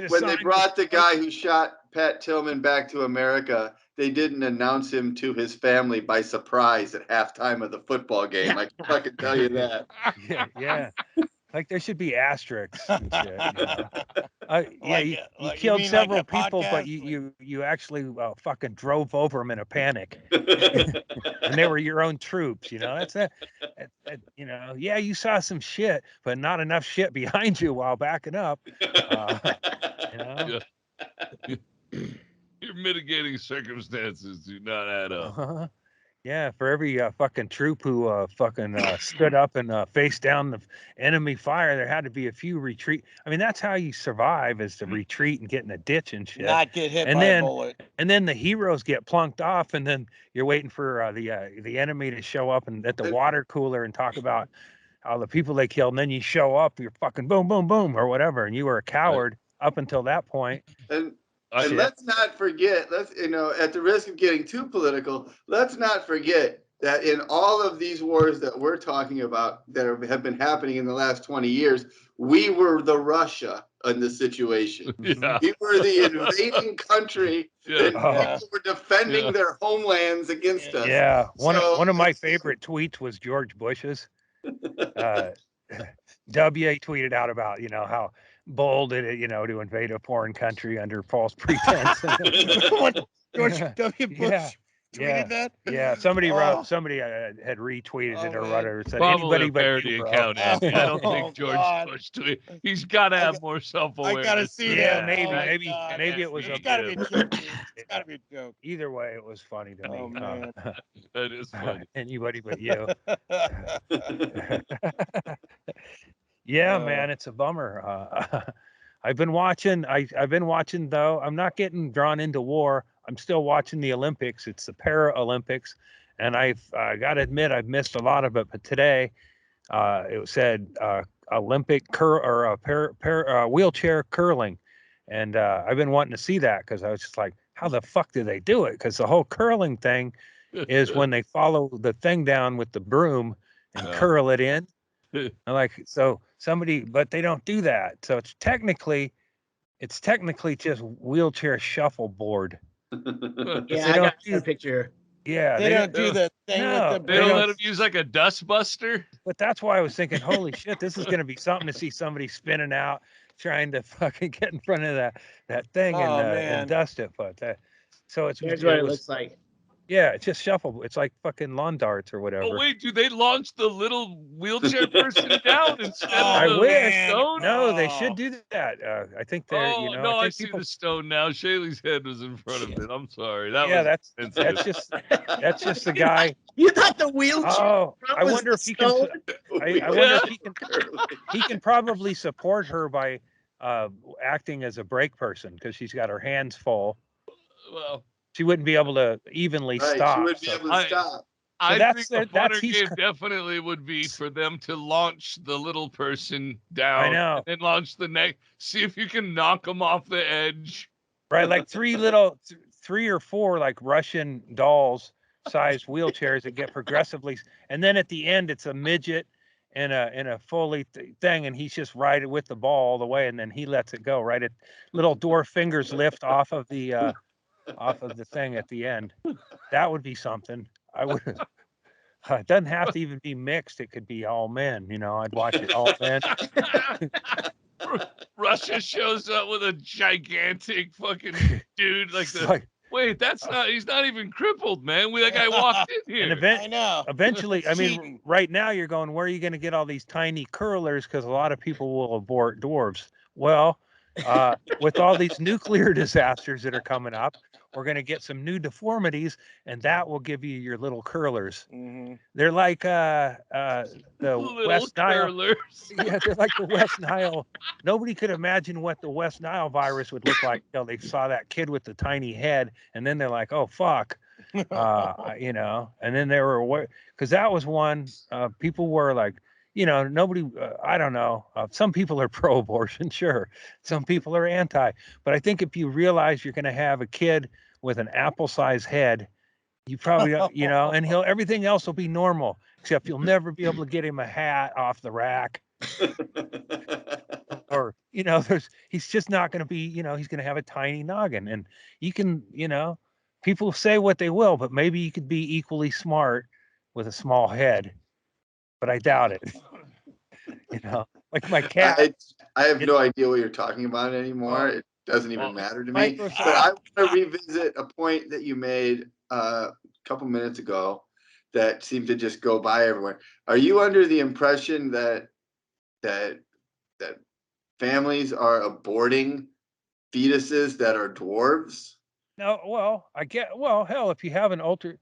When they brought the guy who shot Pat Tillman back to America, they didn't announce him to his family by surprise at halftime of the football game. I can fucking tell you that. Yeah. Like there should be asterisks and shit. You killed several people, but you actually fucking drove over them in a panic, and they were your own troops. That's you saw some shit, but not enough shit behind you while backing up. Your mitigating circumstances do not add up. Yeah, for every fucking troop who fucking stood up and faced down the enemy fire, there had to be a few retreat. I mean, that's how you survive, is to retreat and get in a ditch and shit. Not get hit by a bullet. And then the heroes get plunked off, and then you're waiting for the enemy to show up and at the water cooler and talk about all the people they killed. And then you show up, you're fucking boom, boom, boom, or whatever, and you were a coward up until that point. And let's not forget, at the risk of getting too political, let's not forget that in all of these wars that we're talking about that have been happening in the last 20 years, we were the Russia in the situation. Yeah. We were the invading country, and people were defending their homelands against us. Yeah, one of my favorite tweets was George Bush's. W tweeted out about, how bold it is, to invade a foreign country under false pretense. George W. Bush tweeted that? Yeah, somebody had retweeted it or whatever. Said probably anybody a parody account. I don't think George Bush tweeted. He's got to have more self-awareness. I gotta see that. Maybe it was It's gotta be a joke. It's gotta be a joke. Either way, it was funny to me. Man. That is funny. Anybody but you. Yeah, man, it's a bummer. I've been watching though. I'm not getting drawn into war. I'm still watching the Olympics. It's the Paralympics, and I've got to admit I've missed a lot of it. But today, it said Olympic wheelchair curling, and I've been wanting to see that because I was just like, how the fuck do they do it? Because the whole curling thing is when they follow the thing down with the broom and curl it in. But they don't do that. So it's technically just wheelchair shuffleboard. Yeah, I got a picture. Yeah, they don't do the thing with the. They don't let them use like a dust buster. But that's why I was thinking, holy shit, this is going to be something to see somebody spinning out, trying to fucking get in front of that thing and dust it. But here's what it looks like. Yeah, it's just shuffle. It's like fucking lawn darts or whatever. Oh wait, do they launch the little wheelchair person down instead of I the wish. stone? No, they should do that. I think they're. I see the stone now. Shaylee's head was in front of it. I'm sorry. That's just the guy. You thought the wheelchair? Oh, I wonder if he can. I wonder if he can probably support her by acting as a brake person because she's got her hands full. Well. She wouldn't be able to evenly stop. She wouldn't be able to stop. I think the funner game definitely would be for them to launch the little person down. I know. And then launch the neck. See if you can knock them off the edge. Right, like three or four like Russian dolls sized wheelchairs that get progressively, and then at the end it's a midget in a fully thing, and he's just riding with the ball all the way, and then he lets it go. Right, little dwarf fingers lift off of the thing at the end. That would be something. I would. It doesn't have to even be mixed. It could be all men. I'd watch it all men. Russia shows up with a gigantic fucking dude wait, he's not even crippled, man. That guy walked in here. And I know. Eventually, I mean, right now you're going, where are you going to get all these tiny curlers? Because a lot of people will abort dwarves. Well, with all these nuclear disasters that are coming up, we're going to get some new deformities, and that will give you your little curlers. Mm-hmm. They're like the Little West Nile. curlers. Yeah, they're like the West Nile. Nobody could imagine what the West Nile virus would look like until they saw that kid with the tiny head, and then they're like, "Oh fuck," you know. And then they were because that was one people were like, you know, nobody. I don't know. Some people are pro-abortion, sure. Some people are anti. But I think if you realize you're going to have a kid with an apple-sized head, you probably don't, you know, and everything else will be normal, except you'll never be able to get him a hat off the rack. Or, you know, he's just not going to be, you know, he's going to have a tiny noggin. And you can, you know, people say what they will, but maybe you could be equally smart with a small head. But I doubt it. You know, like my cat. I have no idea what you're talking about anymore. It doesn't even matter to me. But I want to revisit a point that you made a couple minutes ago that seemed to just go by everywhere. Are you under the impression that families are aborting fetuses that are dwarves? No, well, hell, if you have an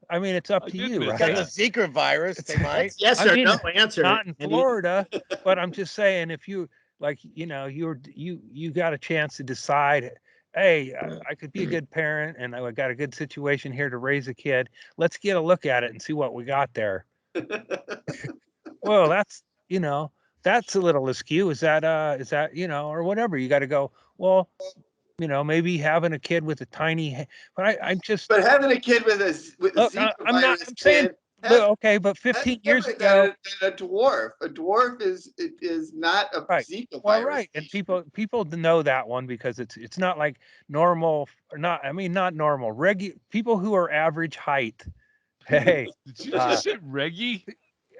I mean, it's up to you, right? Got the Zika virus, they might. Yes or no answer. Not in Florida, but I'm just saying, if you like, you know, you got a chance to decide, hey, I could be a good parent, and I got a good situation here to raise a kid. Let's get a look at it and see what we got there. Well, that's, you know, that's a little askew. Is that, you know, or whatever? You got to go, well, you know, maybe having a kid with a tiny, but I'm just. But having a kid with a Zika I'm virus, I'm saying, okay, but 15 years ago, a dwarf is not a Zika well, virus. right, and people know that one because it's not like normal, or not. I mean, not normal. People who are average height. Hey, did you just say reggie?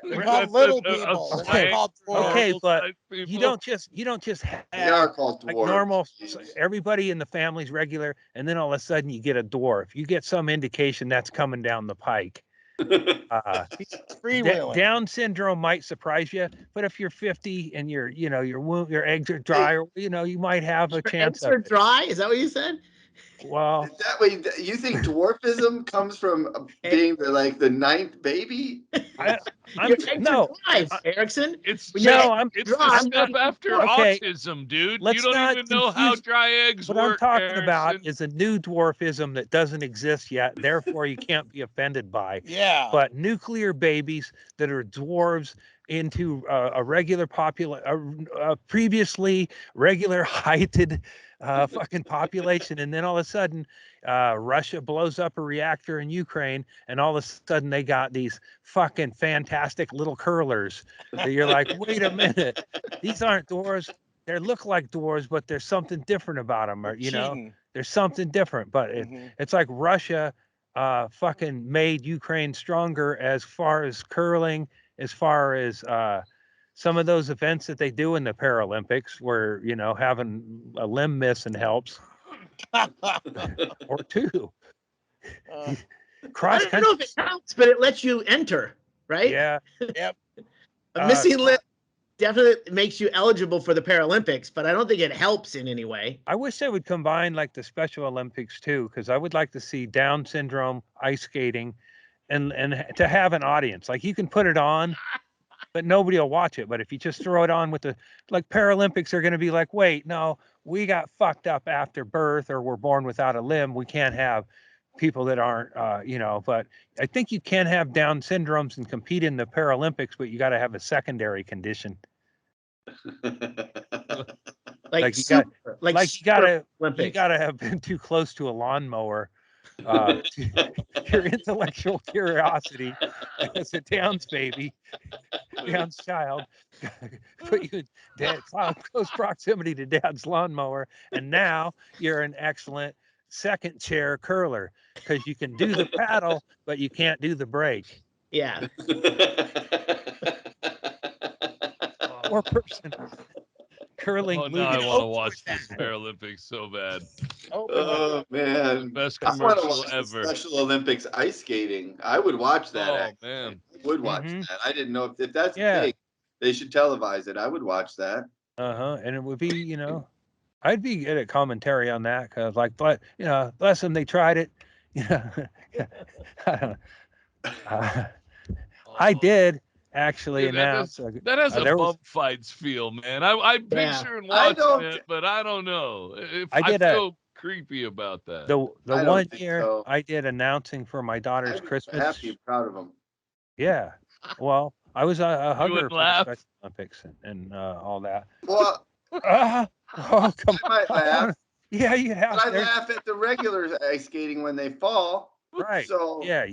They're called little people. They're not called dwarves. Okay, but you don't just have they are called dwarves. like normal. Everybody in the family's regular, and then all of a sudden you get a dwarf. You get some indication that's coming down the pike. Down syndrome might surprise you, but if you're 50 and your eggs are dry, or you know, you might have a chance. Eggs are dry? Is that what you said? Well, that way, you think dwarfism comes from being the ninth baby? No, Erickson. It's the step after autism, dude. You don't even know how dry eggs work. What I'm talking about is a new dwarfism that doesn't exist yet. Therefore, you can't be offended by. Yeah. But nuclear babies that are dwarves into a regular previously regular heighted fucking population, and then all of a sudden Russia blows up a reactor in Ukraine, and all of a sudden they got these fucking fantastic little curlers that you're like, wait a minute, these aren't dwarves. They look like dwarves, but there's something different about them, or you know, there's something different. But it's like Russia fucking made Ukraine stronger as far as curling, as far as some of those events that they do in the Paralympics, where, you know, having a limb missing helps, or two. I don't know if it helps, but it lets you enter, right? Yeah. Yep. A missing limb definitely makes you eligible for the Paralympics, but I don't think it helps in any way. I wish they would combine like the Special Olympics too, because I would like to see Down syndrome ice skating, and to have an audience. Like, you can put it on, but nobody will watch it. But if you just throw it on with Paralympics are going to be like, wait, no, we got fucked up after birth, or we're born without a limb. We can't have people that aren't, you know, but I think you can have Down syndromes and compete in the Paralympics, but you got to have a secondary condition. You gotta have been too close to a lawnmower. Your intellectual curiosity as a Down's baby, Down's child, put you in close proximity to Dad's lawnmower, and now you're an excellent second chair curler because you can do the paddle, but you can't do the brake. Yeah. Poor person. Curling. Oh, now I want to watch this Paralympics so bad. Oh man, best commercial ever. Special Olympics ice skating. I would watch that. Oh man, I would watch that. I didn't know if that's big, they should televise it. I would watch that. And it would be, you know, I'd be good at commentary on that, because but you know, last time they tried it, I did actually Dude, announce. That has a there bump was, fights feel, man. I'm picturing I watching don't- it, but I don't know. I I did feel creepy about that. the I don't one think year so. I did announcing for my daughter's I'd be Christmas. happy and proud of them. Yeah. Well, I was a hugger wouldn't for laugh? the Special Olympics and all that. Well, Oh, come I might laugh. on. Yeah, you have. But I laugh at the regular ice skating when they fall. Right. So Yeah.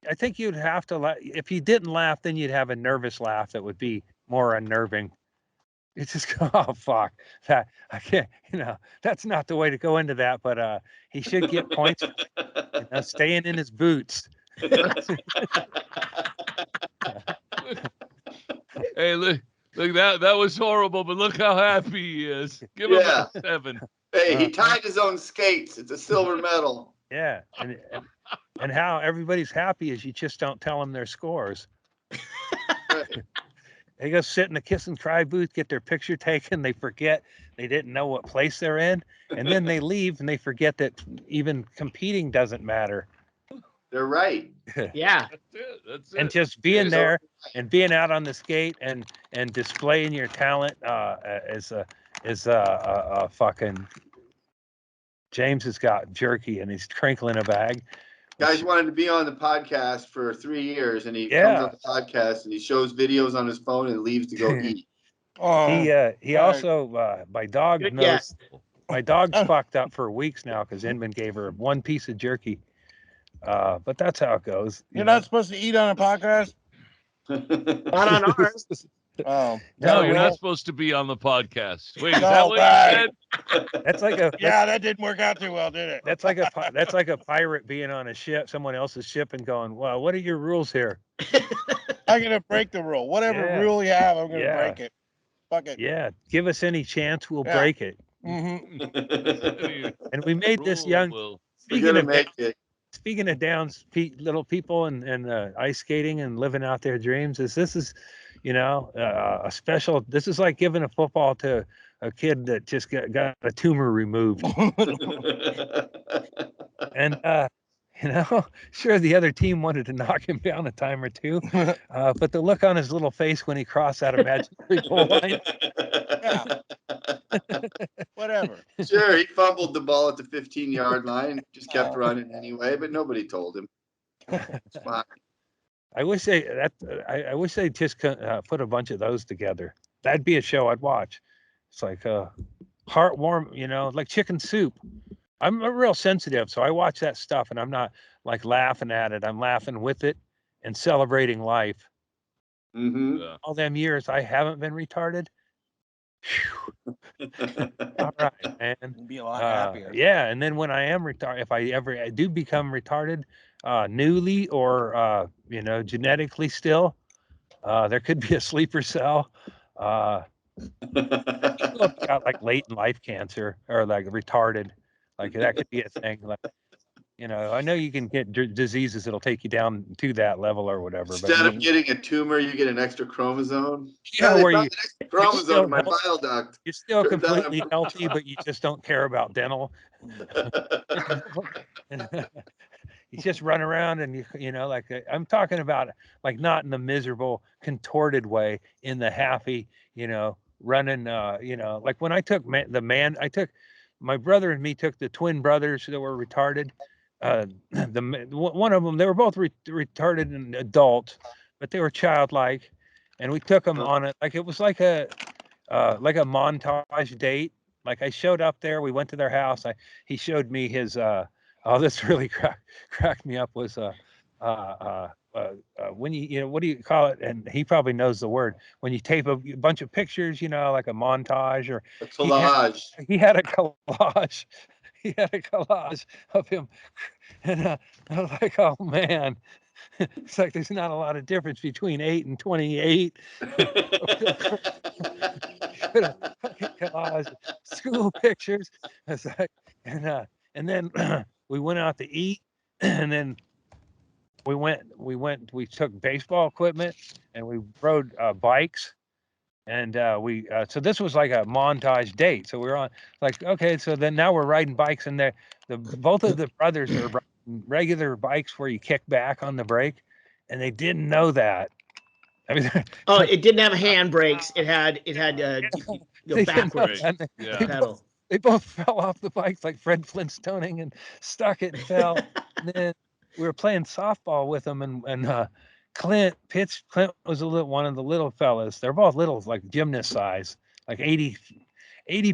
I think you'd have to laugh. If you didn't laugh, then you'd have a nervous laugh that would be more unnerving. It's just, oh, fuck. That, I can't, that's not the way to go into that, but he should get points for staying in his boots. Hey, look, that was horrible, but look how happy he is. Give him a 7. Hey, he tied his own skates. It's a silver medal. Yeah, and how everybody's happy is you just don't tell them their scores. They go sit in the kiss and cry booth, get their picture taken. They forget they didn't know what place they're in, and then they leave and they forget that even competing doesn't matter. They're right. Yeah. That's it. And just being there and being out on the skate and displaying your talent is a fucking. James has got jerky and he's crinkling a bag. Guys wanted to be on the podcast for 3 years, and he comes on the podcast and he shows videos on his phone and leaves to go eat. He also my dog knows. My dog's fucked up for weeks now because Inman gave her one piece of jerky. But that's how it goes. You're not supposed to eat on a podcast? Not on ours. Oh no, you're not supposed to be on the podcast. Wait, is No, that what you said? That's like a that didn't work out too well, did it? That's like a pirate being on a ship, someone else's ship, and going, "Well, what are your rules here?" I'm gonna break the rule. Whatever rule you have, I'm gonna break it. Fuck it. Yeah, give us any chance, we'll break it. Mm-hmm. And we made this young. Speaking of down little people and ice skating and living out their dreams, this is a special. This is like giving a football to a kid that just got a tumor removed. And sure, the other team wanted to knock him down a time or two, but the look on his little face when he crossed that imaginary goal line. Whatever. Sure, he fumbled the ball at the 15-yard line, just kept running anyway, but nobody told him. It's fine. I wish they just put a bunch of those together. That'd be a show I'd watch. It's like heartwarm, like Chicken Soup. I'm real sensitive, so I watch that stuff and I'm not like laughing at it. I'm laughing with it and celebrating life. Mm-hmm. All them years I haven't been retarded. All right, man. You'd be a lot happier. Yeah, and then when I am retarded, if I do become retarded, newly or genetically still, there could be a sleeper cell. People have got like latent life cancer or like retarded, like that could be a thing. Like, I know you can get diseases that'll take you down to that level or whatever. Instead of getting a tumor, you get an extra chromosome. Yeah, where you extra chromosome in my bile duct. You're still completely healthy, but you just don't care about dental. You just run around and like I'm talking about like not in the miserable, contorted way, in the happy, running, like when I took my brother and me took the twin brothers that were retarded. One of them, they were both retarded and adult, but they were childlike, and we took them on it like it was like a montage date. Like I showed up there, we went to their house. He showed me his. This really cracked me up. Was when you what do you call it? And he probably knows the word. When you tape a bunch of pictures, like a montage or a collage. He had a collage. He had a collage of him, and I was like, "Oh man, it's like there's not a lot of difference between 8 and 28." Collage, school pictures. It's like, and then we went out to eat, and then we took baseball equipment and we rode bikes. And so this was like a montage date. So we were on like, okay, so then now we're riding bikes, and both of the brothers are riding regular bikes where you kick back on the brake, and they didn't know that. I mean, it didn't have hand brakes. It had backwards pedal. They both fell off the bikes like Fred Flintstoning and stuck it and fell. And then we were playing softball with them, and Clint was one of the little fellas. They're both little, like gymnast size, like 80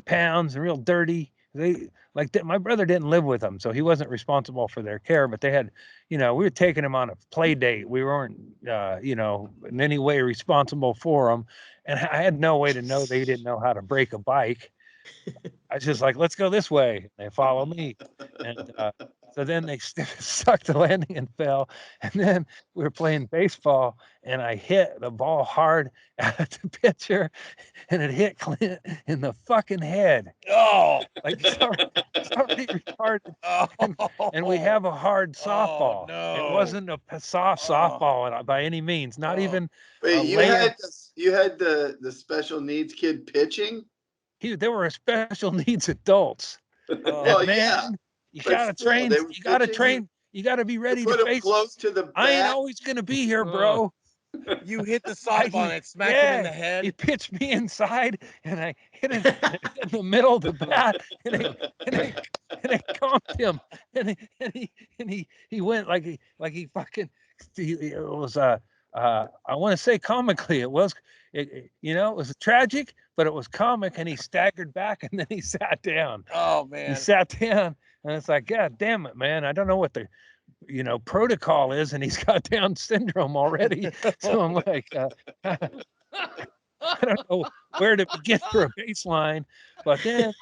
pounds and real dirty. My brother didn't live with them, so he wasn't responsible for their care, but they had, we were taking them on a play date. We weren't, in any way responsible for them. And I had no way to know they didn't know how to brake a bike. I was just like, let's go this way. They follow me. And so then they stuck the landing and fell. And then we were playing baseball, and I hit the ball hard at the pitcher, and it hit Clint in the fucking head. Oh, like somebody retarded. And we have a hard softball. No. It wasn't a soft softball by any means. Not even. Wait, you had the special needs kid pitching? They were special needs adults. Well, man, yeah. You gotta train. You gotta train. You gotta be ready to face. Close to the bat. I ain't always gonna be here, bro. You hit the softball and it smacked him in the head. He pitched me inside, and I hit him in the middle of the bat, and I conked him, and he went like he fucking. It was I want to say comically. It was it was tragic, but it was comic, and he staggered back, and then he sat down. Oh man, he sat down, and it's like, God damn it, man! I don't know what the protocol is, and he's got Down syndrome already. So I'm like, I don't know where to begin for a baseline. But then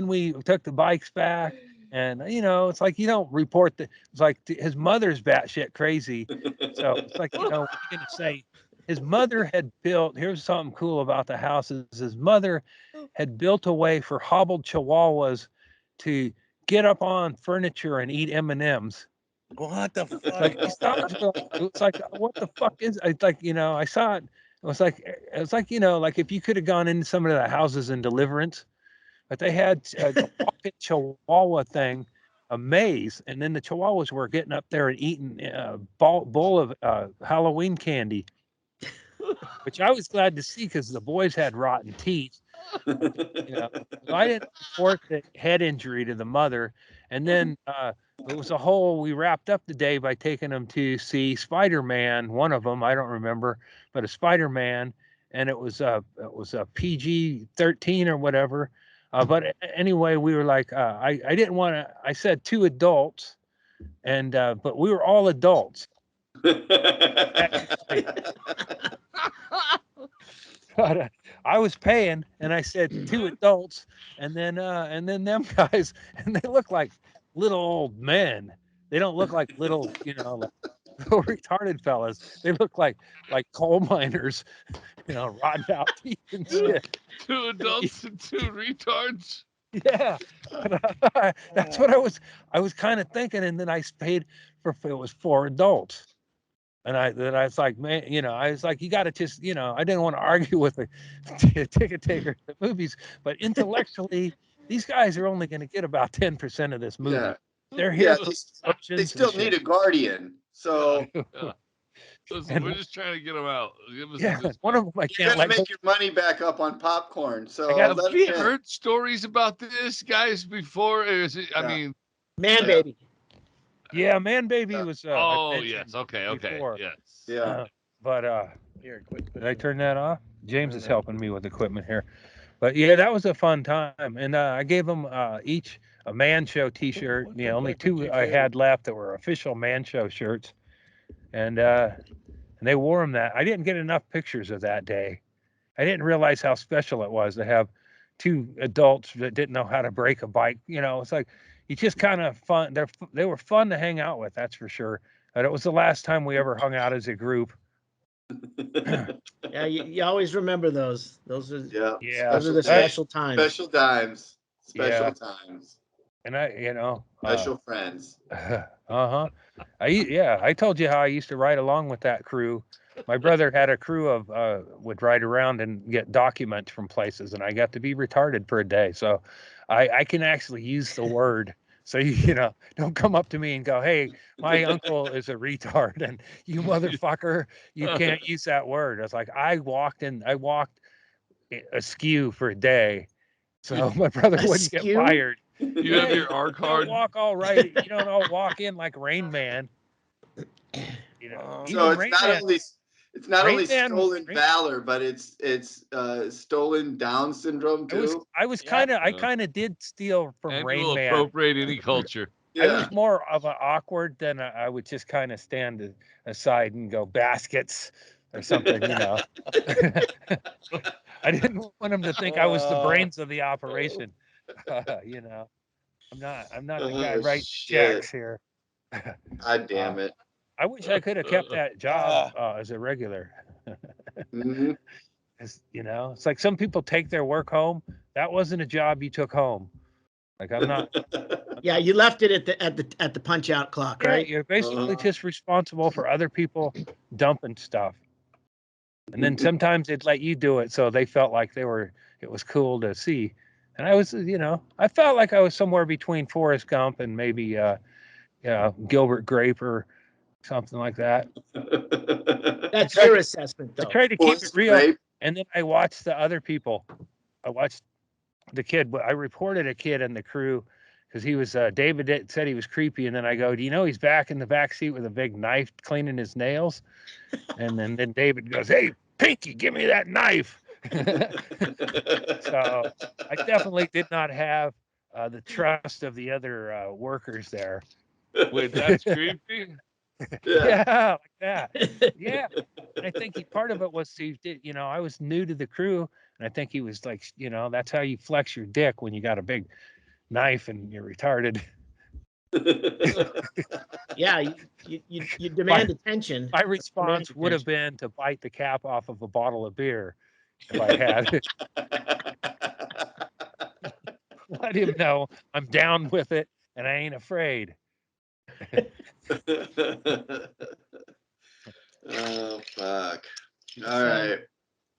we took the bikes back. And it's like you don't report that. It's like his mother's batshit crazy. So it's like what are you gonna say? His mother had built. Here's something cool about the house: is his mother had built a way for hobbled chihuahuas to get up on furniture and eat M&Ms. What the fuck? It was like what the fuck is? I I saw it. It was like like if you could have gone into some of the houses in Deliverance. But they had a pocket chihuahua thing, a maze, and then the chihuahuas were getting up there and eating a bowl of Halloween candy, which I was glad to see because the boys had rotten teeth. So I didn't report the head injury to the mother, and then it was we wrapped up the day by taking them to see Spider-Man. One of them, I don't remember, but a Spider-Man, and it was a PG-13 or whatever. But anyway, we were like, I didn't want to. I said 2 adults, and but we were all adults. But I was paying, and I said 2 adults, and then them guys, and they look like little old men. They don't look like little, like little retarded fellas. They look like coal miners, rotten out teeth and shit. 2 adults and 2 retards. Yeah, that's what I was kind of thinking, and then I paid it was 4 adults, and I was like, man, I was like, you got to just, I didn't want to argue with the ticket taker at the movies, but intellectually, these guys are only going to get about 10% of this movie. Yeah. They're here. Yeah, they still need a guardian. So listen, we're just trying to get them out. One of them I can't make your money back up on popcorn. So have we heard stories about this, guys, before? Is it? I mean, Man Baby. Yeah, Man Baby was. Yes. Okay. Before. Yes. Yeah. But here, did I turn that off? James is helping me with equipment here. But yeah, that was a fun time, and I gave them each a Man Show T-shirt. Only 2 I had left that were official Man Show shirts, and they wore them. That I didn't get enough pictures of that day. I didn't realize how special it was to have 2 adults that didn't know how to brake a bike. It's like you just kind of fun. They were fun to hang out with, that's for sure. But it was the last time we ever hung out as a group. Yeah, you always remember those. Those are those are the special times. Special times. Special times. And special friends. I told you how I used to ride along with that crew. My brother had a crew of would ride around and get documents from places, and I got to be retarded for a day. So I can actually use the word So you know, don't come up to me and go, "Hey, my uncle is a retard," and you motherfucker, you can't use that word. I was like, I walked askew for a day, so my brother wouldn't get fired. You have your R card. Walk all right. You don't all walk in like Rain Man. You know, so it's not only stolen valor, but it's stolen Down syndrome too. I kind of did steal from and Rain will Man. Appropriate any culture. I was more of an awkward than I would just kind of stand aside and go baskets or something, you know. I didn't want him to think I was the brains of the operation. You know, I'm not the guy writing checks here. God damn it. I wish I could have kept that job as a regular. Mm-hmm. You know, it's like some people take their work home. That wasn't a job you took home. Like I'm not. Yeah, you left it at the punch out clock, right? You're basically just responsible for other people dumping stuff. And then sometimes they'd let you do it, so they felt like it was cool to see. And I was, you know, I felt like I was somewhere between Forrest Gump and maybe Gilbert Grape or something like that. That's your assessment, though. I tried to keep it real, and then I watched the other people. I watched the kid. I reported a kid in the crew because he was David said he was creepy, and then I go, do you know he's back in the back seat with a big knife cleaning his nails? And then David goes, hey, Pinky, give me that knife. So I definitely did not have the trust of the other workers there. Wait, that's creepy. Yeah, like that. Yeah, and I think part of it was he did. You know, I was new to the crew, and I think he was like, you know, that's how you flex your dick when you got a big knife and you're retarded. Yeah, you demand attention. My response would have been to bite the cap off of a bottle of beer if I had it. Let him know I'm down with it and I ain't afraid. Oh fuck! All right.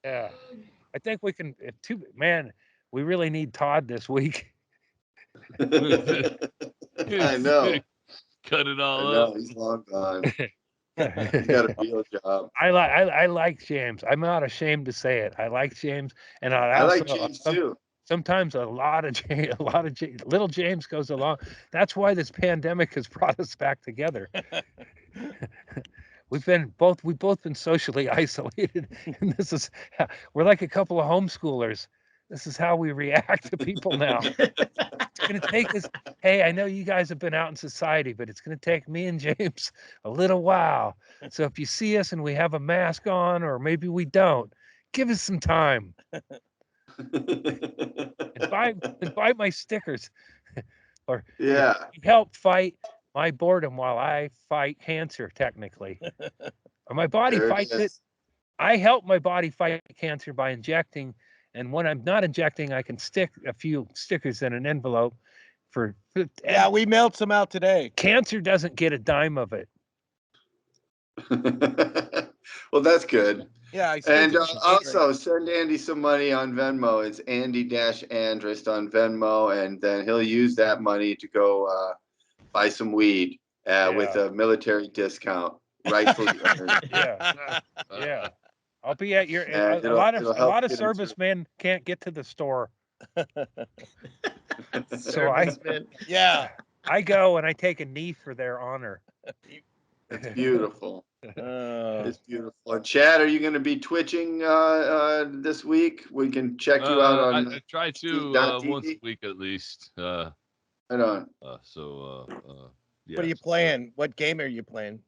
Yeah, I think we can. Man, we really need Todd this week. I know. Cut it all up. He's long gone. He's got a real job. I like James. I'm not ashamed to say it. I like James, and I like James too. Sometimes little James goes along. That's why this pandemic has brought us back together. We've both been socially isolated, and we're like a couple of homeschoolers. This is how we react to people now. It's going to take us. Hey, I know you guys have been out in society, but it's going to take me and James a little while. So if you see us and we have a mask on, or maybe we don't, give us some time. and buy my stickers, or help fight my boredom while I fight cancer. Technically, or my body fights it. I help my body fight cancer by injecting, and when I'm not injecting, I can stick a few stickers in an envelope. Yeah, we mailed some out today. Cancer doesn't get a dime of it. Well, that's good. Yeah, and also send Andy some money on Venmo. It's Andy-Andrist on Venmo, and then he'll use that money to go buy some weed with a military discount, rightfully earned. Yeah. I'll be at your. A lot of servicemen can't get to the store, so I go and I take a knee for their honor. It's beautiful. It's beautiful. Chad, are you going to be twitching this week? We can check you out on. I try to once a week at least. Right on. Yeah. What are you playing? What game are you playing?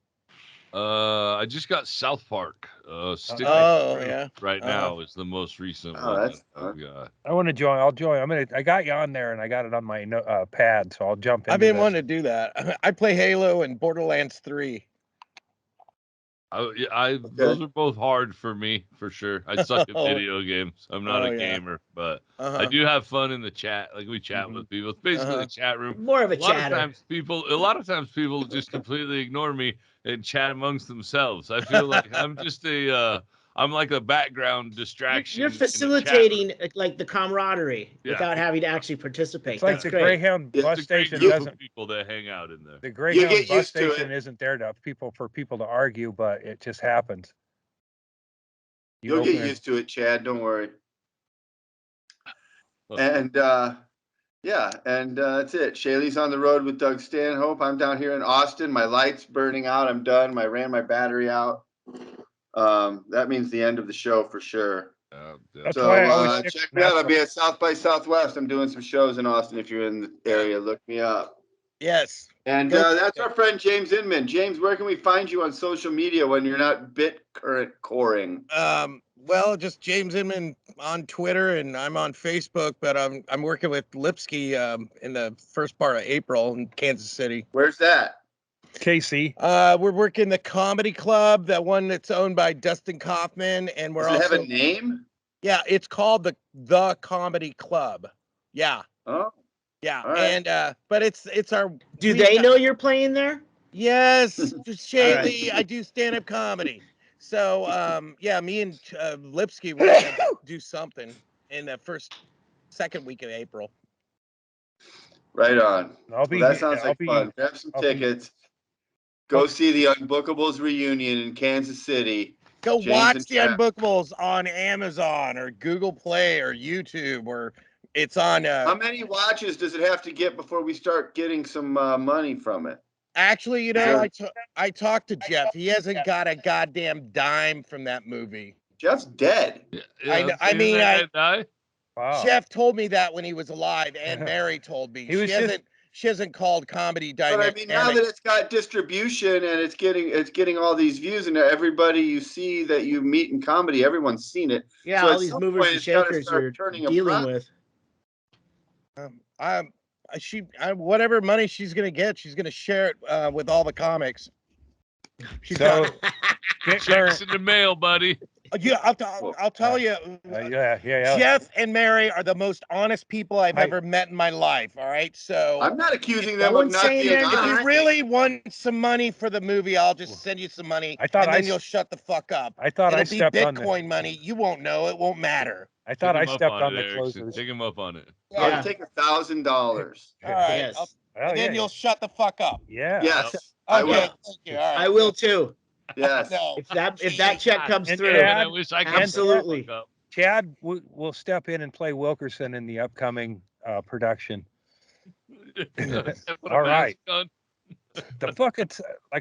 I just got South Park. Right now is the most recent one. I've got. I want to join. I'll join. I got you on there, and I got it on my pad, so I'll jump in. I've been wanting to do that. I play Halo and Borderlands 3. Those are both hard for me, for sure. I suck at video games. I'm not a gamer, but I do have fun in the chat. Like we chat with people. It's basically a chat room. More of a chatter. A lot of times people just completely ignore me and chat amongst themselves. I feel like I'm just a I'm like a background distraction. You're facilitating like the camaraderie without having to actually participate. It's like That's the great. Greyhound bus station doesn't. People that hang out in there. The Greyhound bus station isn't there for people to argue, but it just happens. You'll get used to it, Chad. Don't worry. And that's it. Shaylee's on the road with Doug Stanhope. I'm down here in Austin. My light's burning out. I'm done. I ran my battery out. That means the end of the show for sure. That's why I always check me out. I'll be at South by Southwest. I'm doing some shows in Austin. If you're in the area, look me up. Yes. And that's our friend James Inman. James, where can we find you on social media when you're not current coring? Well, just James Inman on Twitter, and I'm on Facebook, but I'm working with Lipsky in the first part of April in Kansas City. Where's that? KC. We're working the Comedy Club, that one that's owned by Dustin Kaufman, and Does it have a name? Yeah, it's called the Comedy Club. Yeah. Oh. Yeah, right. and but it's our. Do they know you're playing there? Yes, Shaylee, I do stand-up comedy. So yeah, me and Lipsky will do something in the second week of April. Right on. That sounds like fun. Grab some tickets. Go see the Unbookables reunion in Kansas City. Go watch the Unbookables on Amazon or Google Play or YouTube, or it's on. How many watches does it have to get before we start getting some money from it? Actually, I talked to Jeff. He hasn't got a goddamn dime from that movie. Jeff's dead. Wow. Jeff told me that when he was alive, and Mary told me. She hasn't called Comedy Dynamic. But I mean, now that it's got distribution and it's getting all these views, and everybody you see that you meet in comedy, everyone's seen it. Yeah, so all these movers and shakers you're dealing with. Whatever money she's gonna get, she's gonna share it with all the comics. Checks in the mail, buddy. Yeah, I'll tell you. Yeah. Jeff and Mary are the most honest people I've ever met in my life. All right, so I'm not accusing them of not being honest. If you really want some money for the movie, I'll just send you some money, and then you'll shut the fuck up. I thought It'll be Bitcoin money. You won't know. It won't matter. I thought I stepped on the closers. Take him up on it. I'll take $1,000. All right, and then you'll shut the fuck up. Yeah. Yes, I will. Thank you. All right. I will too. Yes. No. If that check comes through, I wish I could. Absolutely. Chad will step in and play Wilkerson in the upcoming production. All right. The fucking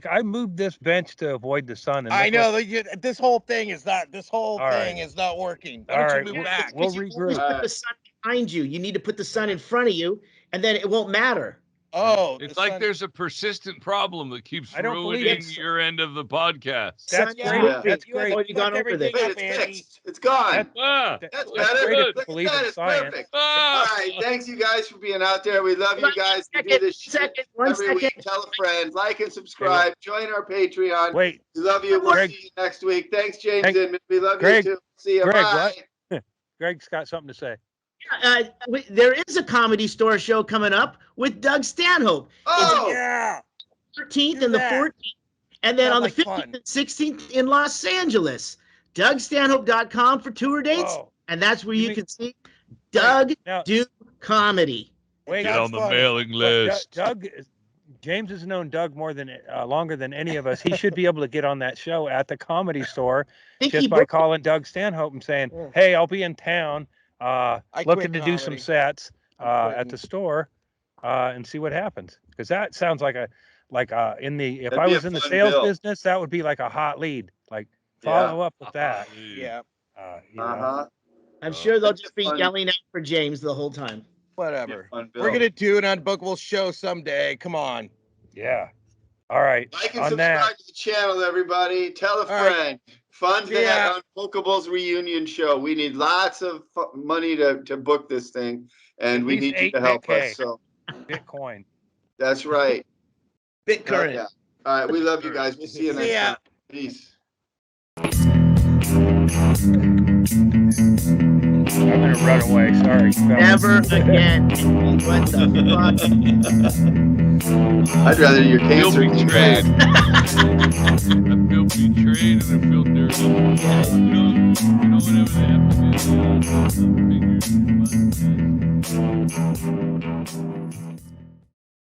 I moved this bench to avoid the sun. And I know this whole thing is not. This whole thing is not working. Why don't you move back? We'll regroup. Put the sun behind you. You need to put the sun in front of you, and then it won't matter. Oh, it's like there's a persistent problem that keeps ruining your end of the podcast. That's great. That's great. You gone over this? It's fixed. It's gone. That's better. That is perfect. All right. Thanks, you guys, for being out there. We love you guys. We do this shit every week. Tell a friend. Like and subscribe. Join our Patreon. Wait. We love you. We'll see you next week. Thanks, James Inman. We love you too. See you. Bye. Greg's got something to say. There is a Comedy Store show coming up with Doug Stanhope. Oh, yeah. 13th and the 14th. And then on the 15th and 16th in Los Angeles. DougStanhope.com for tour dates. Whoa. And that's where you can see Doug do comedy. Get on the mailing list. James has known Doug longer than any of us. He should be able to get on that show at the Comedy Store just by calling Doug Stanhope and saying, hey, I'll be in town. Looking to do some sets at the store and see what happens, because that sounds like if I was in the sales business, that would be like a hot lead. Like follow up with that. Yeah. I'm sure they'll just be yelling out for James the whole time. Whatever. We're gonna do an Unbookable show someday. Come on. Yeah. All right. Like and subscribe to the channel, everybody. Tell a friend. Fun to have Unbookables reunion show. We need lots of money to book this thing, and we need you to help us. So, Bitcoin. That's right. Bitcoin. Yeah. All right. We love you guys. We'll see you next time. Peace. I'm gonna run away. Sorry. Never again. What the I'd rather your cancer be betrayed. I feel betrayed and I feel dirty. Whatever the F it is.